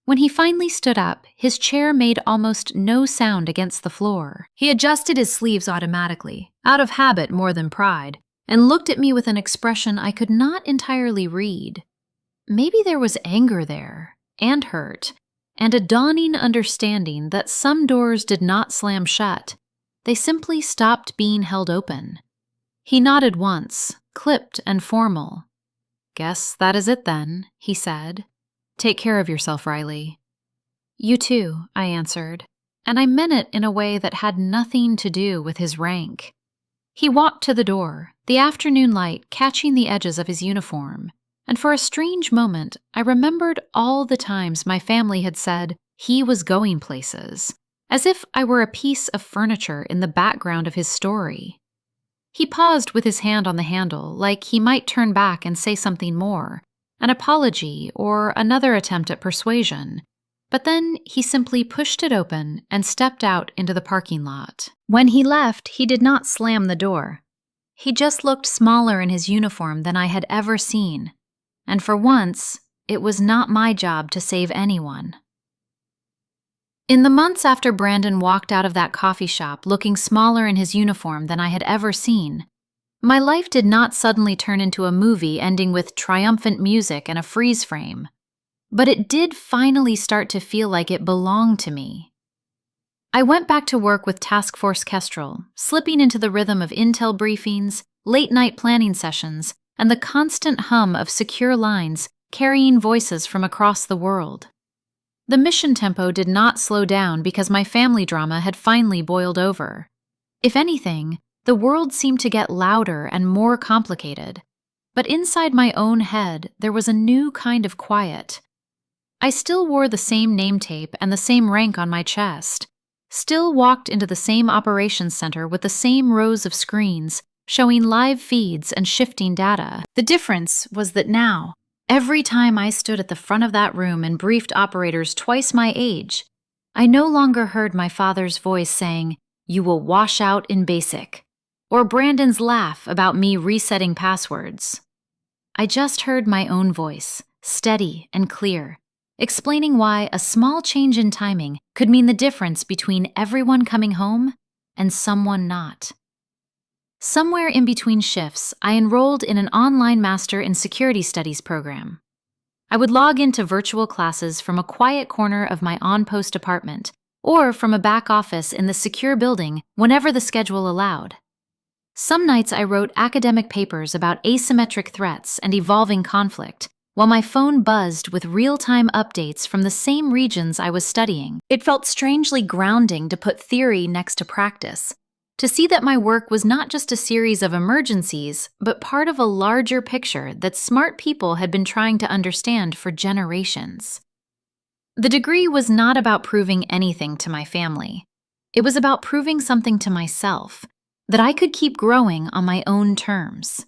When he finally stood up, his chair made almost no sound against the floor. He adjusted his sleeves automatically, out of habit more than pride, and looked at me with an expression I could not entirely read. Maybe there was anger there, and hurt, and a dawning understanding that some doors did not slam shut. They simply stopped being held open. He nodded once, clipped and formal. "Guess that is it then," he said. "Take care of yourself, Riley." "You too," I answered, and I meant it in a way that had nothing to do with his rank. He walked to the door, the afternoon light catching the edges of his uniform, and for a strange moment I remembered all the times my family had said he was going places, as if I were a piece of furniture in the background of his story. He paused with his hand on the handle, like he might turn back and say something more, an apology or another attempt at persuasion, but then he simply pushed it open and stepped out into the parking lot. When he left, he did not slam the door. He just looked smaller in his uniform than I had ever seen, and for once, it was not my job to save anyone. In the months after Brandon walked out of that coffee shop looking smaller in his uniform than I had ever seen, my life did not suddenly turn into a movie ending with triumphant music and a freeze frame. But it did finally start to feel like it belonged to me. I went back to work with Task Force Kestrel, slipping into the rhythm of intel briefings, late-night planning sessions, and the constant hum of secure lines carrying voices from across the world. The mission tempo did not slow down because my family drama had finally boiled over. If anything, the world seemed to get louder and more complicated. But inside my own head, there was a new kind of quiet. I still wore the same name tape and the same rank on my chest, still walked into the same operations center with the same rows of screens, showing live feeds and shifting data. The difference was that now, every time I stood at the front of that room and briefed operators twice my age, I no longer heard my father's voice saying, "You will wash out in basic," or Brandon's laugh about me resetting passwords. I just heard my own voice, steady and clear, explaining why a small change in timing could mean the difference between everyone coming home and someone not. Somewhere in between shifts, I enrolled in an online Master in Security Studies program. I would log into virtual classes from a quiet corner of my on-post apartment or from a back office in the secure building whenever the schedule allowed. Some nights I wrote academic papers about asymmetric threats and evolving conflict, while my phone buzzed with real-time updates from the same regions I was studying. It felt strangely grounding to put theory next to practice, to see that my work was not just a series of emergencies, but part of a larger picture that smart people had been trying to understand for generations. The degree was not about proving anything to my family. It was about proving something to myself, that I could keep growing on my own terms.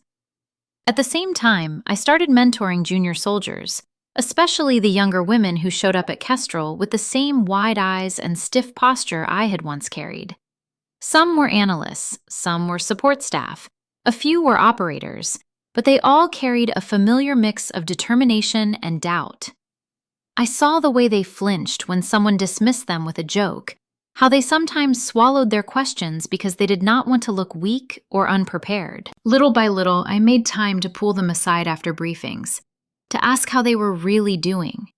At the same time, I started mentoring junior soldiers, especially the younger women who showed up at Kestrel with the same wide eyes and stiff posture I had once carried. Some were analysts, some were support staff, a few were operators, but they all carried a familiar mix of determination and doubt. I saw the way they flinched when someone dismissed them with a joke, how they sometimes swallowed their questions because they did not want to look weak or unprepared. Little by little, I made time to pull them aside after briefings, to ask how they were really doing,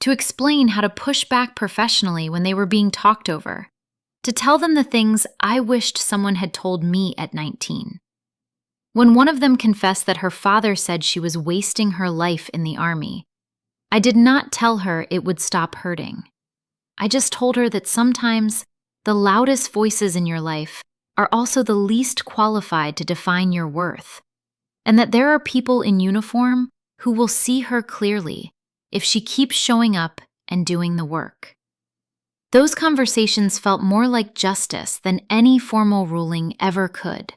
to explain how to push back professionally when they were being talked over, to tell them the things I wished someone had told me at 19. When one of them confessed that her father said she was wasting her life in the Army, I did not tell her it would stop hurting. I just told her that sometimes the loudest voices in your life are also the least qualified to define your worth, and that there are people in uniform who will see her clearly if she keeps showing up and doing the work. Those conversations felt more like justice than any formal ruling ever could.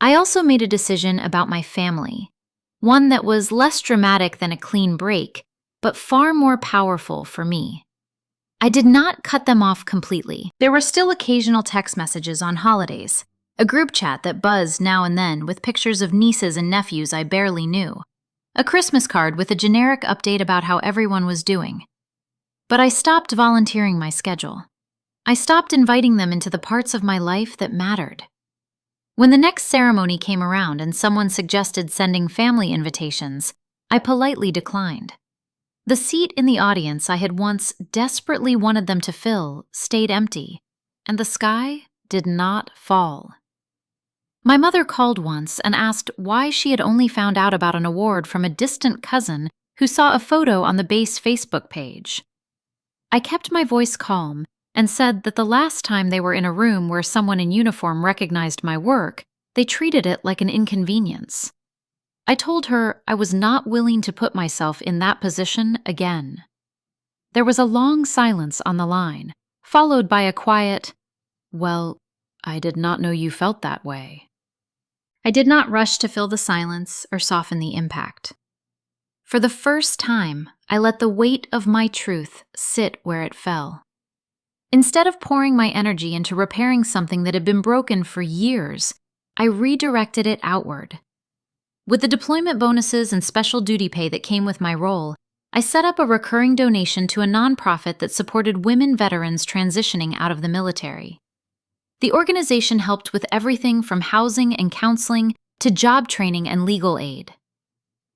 I also made a decision about my family, one that was less dramatic than a clean break, but far more powerful for me. I did not cut them off completely. There were still occasional text messages on holidays, a group chat that buzzed now and then with pictures of nieces and nephews I barely knew, a Christmas card with a generic update about how everyone was doing. But I stopped volunteering my schedule. I stopped inviting them into the parts of my life that mattered. When the next ceremony came around and someone suggested sending family invitations, I politely declined. The seat in the audience I had once desperately wanted them to fill stayed empty, and the sky did not fall. My mother called once and asked why she had only found out about an award from a distant cousin who saw a photo on the base Facebook page. I kept my voice calm and said that the last time they were in a room where someone in uniform recognized my work, they treated it like an inconvenience. I told her I was not willing to put myself in that position again. There was a long silence on the line, followed by a quiet, "Well, I did not know you felt that way." I did not rush to fill the silence or soften the impact. For the first time, I let the weight of my truth sit where it fell. Instead of pouring my energy into repairing something that had been broken for years, I redirected it outward. With the deployment bonuses and special duty pay that came with my role, I set up a recurring donation to a nonprofit that supported women veterans transitioning out of the military. The organization helped with everything from housing and counseling to job training and legal aid.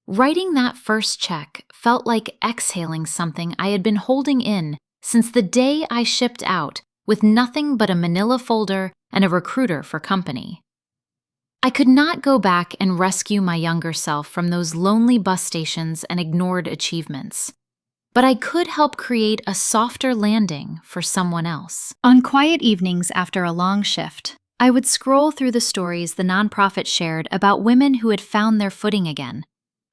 Writing that first check felt like exhaling something I had been holding in since the day I shipped out with nothing but a manila folder and a recruiter for company. I could not go back and rescue my younger self from those lonely bus stations and ignored achievements. but I could help create a softer landing for someone else. On quiet evenings after a long shift, I would scroll through the stories the nonprofit shared about women who had found their footing again,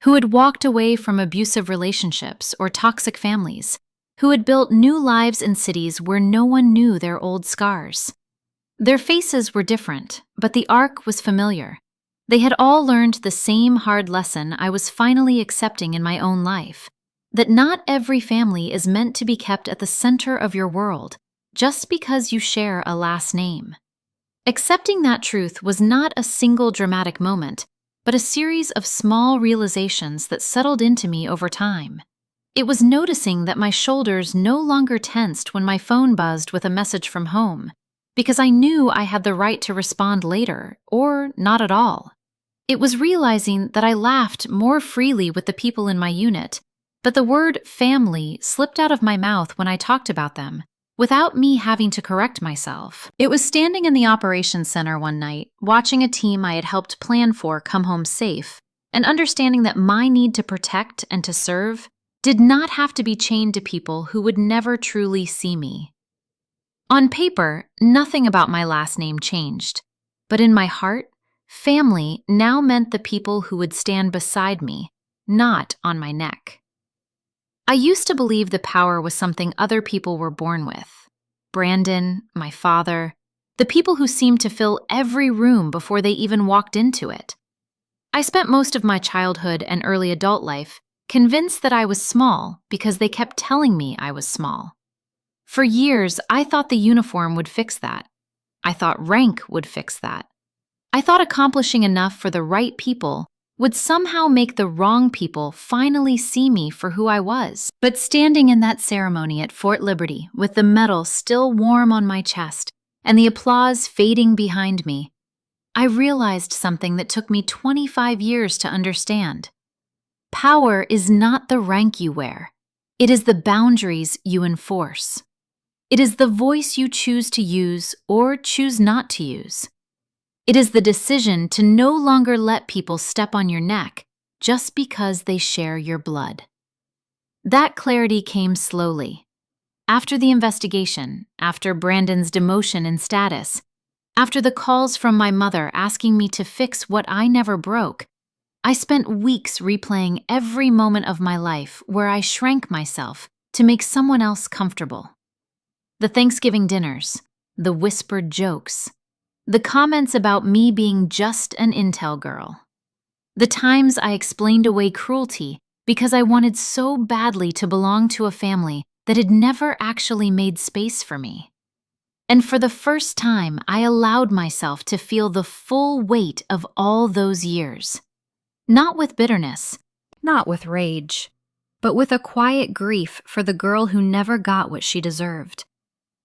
who had walked away from abusive relationships or toxic families, who had built new lives in cities where no one knew their old scars. Their faces were different, but the arc was familiar. They had all learned the same hard lesson I was finally accepting in my own life, that not every family is meant to be kept at the center of your world just because you share a last name. Accepting that truth was not a single dramatic moment, but a series of small realizations that settled into me over time. It was noticing that my shoulders no longer tensed when my phone buzzed with a message from home, because I knew I had the right to respond later, or not at all. It was realizing that I laughed more freely with the people in my unit, but the word family slipped out of my mouth when I talked about them, without me having to correct myself. It was standing in the operations center one night, watching a team I had helped plan for come home safe, and understanding that my need to protect and to serve did not have to be chained to people who would never truly see me. On paper, nothing about my last name changed, but in my heart, family now meant the people who would stand beside me, not on my neck. I used to believe the power was something other people were born with. Brandon, my father, the people who seemed to fill every room before they even walked into it. I spent most of my childhood and early adult life convinced that I was small because they kept telling me I was small. For years, I thought the uniform would fix that. I thought rank would fix that. I thought accomplishing enough for the right people would somehow make the wrong people finally see me for who I was. But standing in that ceremony at Fort Liberty with the medal still warm on my chest and the applause fading behind me, I realized something that took me 25 years to understand. Power is not the rank you wear. It is the boundaries you enforce. It is the voice you choose to use or choose not to use. It is the decision to no longer let people step on your neck just because they share your blood. That clarity came slowly. After the investigation, after Brandon's demotion in status, after the calls from my mother asking me to fix what I never broke, I spent weeks replaying every moment of my life where I shrank myself to make someone else comfortable. The Thanksgiving dinners, the whispered jokes, the comments about me being just an intel girl. The times I explained away cruelty because I wanted so badly to belong to a family that had never actually made space for me. And for the first time, I allowed myself to feel the full weight of all those years. Not with bitterness, not with rage, but with a quiet grief for the girl who never got what she deserved.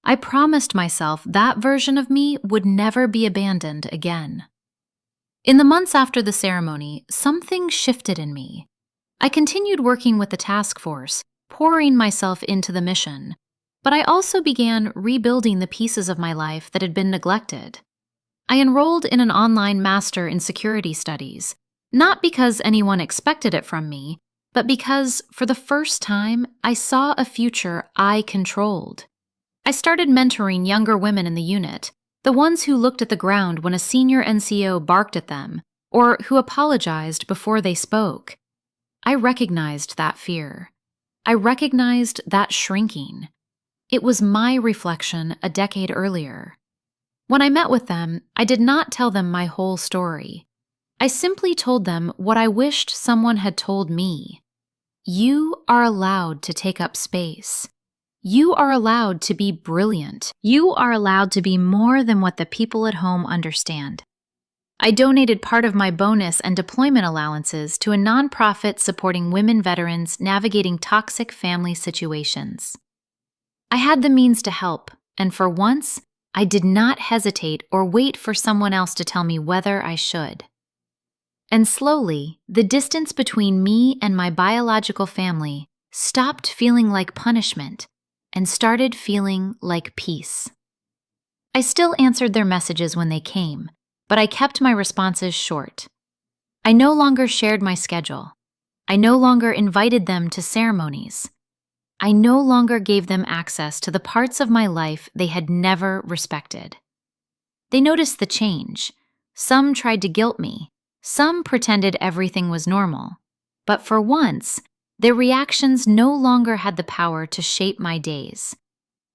I promised myself that version of me would never be abandoned again. In the months after the ceremony, something shifted in me. I continued working with the task force, pouring myself into the mission, but I also began rebuilding the pieces of my life that had been neglected. I enrolled in an online master in security studies, not because anyone expected it from me, but because, for the first time, I saw a future I controlled. I started mentoring younger women in the unit, the ones who looked at the ground when a senior NCO barked at them, or who apologized before they spoke. I recognized that fear. I recognized that shrinking. It was my reflection a decade earlier. When I met with them, I did not tell them my whole story. I simply told them what I wished someone had told me. You are allowed to take up space. You are allowed to be brilliant. You are allowed to be more than what the people at home understand. I donated part of my bonus and deployment allowances to a nonprofit supporting women veterans navigating toxic family situations. I had the means to help, and for once, I did not hesitate or wait for someone else to tell me whether I should. And slowly, the distance between me and my biological family stopped feeling like punishment and started feeling like peace. I still answered their messages when they came, but I kept my responses short. I no longer shared my schedule. I no longer invited them to ceremonies. I no longer gave them access to the parts of my life they had never respected. They noticed the change. Some tried to guilt me. Some pretended everything was normal. But for once, their reactions no longer had the power to shape my days.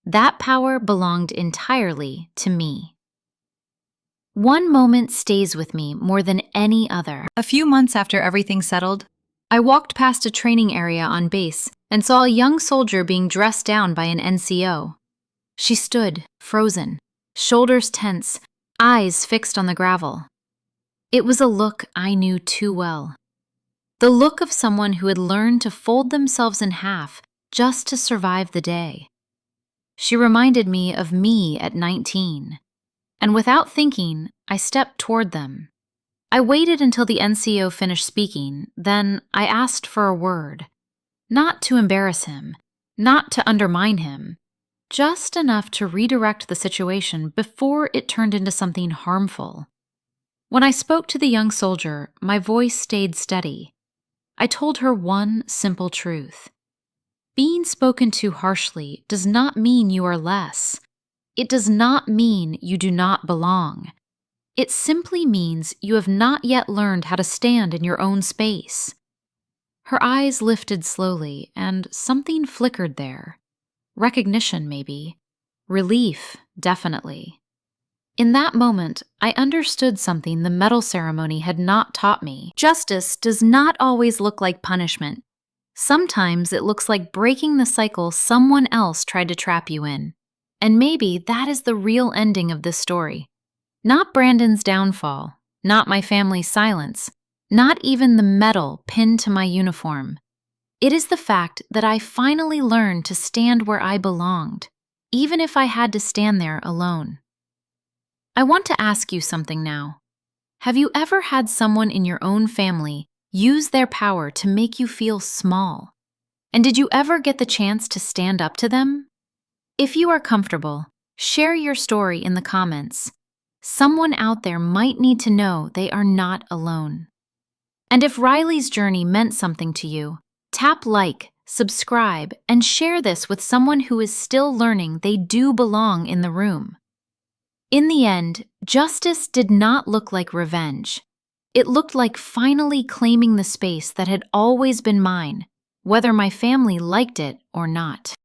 That power belonged entirely to me. One moment stays with me more than any other. A few months after everything settled, I walked past a training area on base and saw a young soldier being dressed down by an NCO. She stood, frozen, shoulders tense, eyes fixed on the gravel. It was a look I knew too well. The look of someone who had learned to fold themselves in half just to survive the day. She reminded me of me at 19, and without thinking, I stepped toward them. I waited until the NCO finished speaking, then I asked for a word. Not to embarrass him, not to undermine him, just enough to redirect the situation before it turned into something harmful. When I spoke to the young soldier, my voice stayed steady. I told her one simple truth. Being spoken to harshly does not mean you are less. It does not mean you do not belong. It simply means you have not yet learned how to stand in your own space. Her eyes lifted slowly, and something flickered there. Recognition, maybe. Relief, definitely. In that moment, I understood something the medal ceremony had not taught me. Justice does not always look like punishment. Sometimes it looks like breaking the cycle someone else tried to trap you in. And maybe that is the real ending of this story. Not Brandon's downfall, not my family's silence, not even the medal pinned to my uniform. It is the fact that I finally learned to stand where I belonged, even if I had to stand there alone. I want to ask you something now. Have you ever had someone in your own family use their power to make you feel small? And did you ever get the chance to stand up to them? If you are comfortable, share your story in the comments. Someone out there might need to know they are not alone. And if Riley's journey meant something to you, tap like, subscribe, and share this with someone who is still learning they do belong in the room. In the end, justice did not look like revenge. It looked like finally claiming the space that had always been mine, whether my family liked it or not.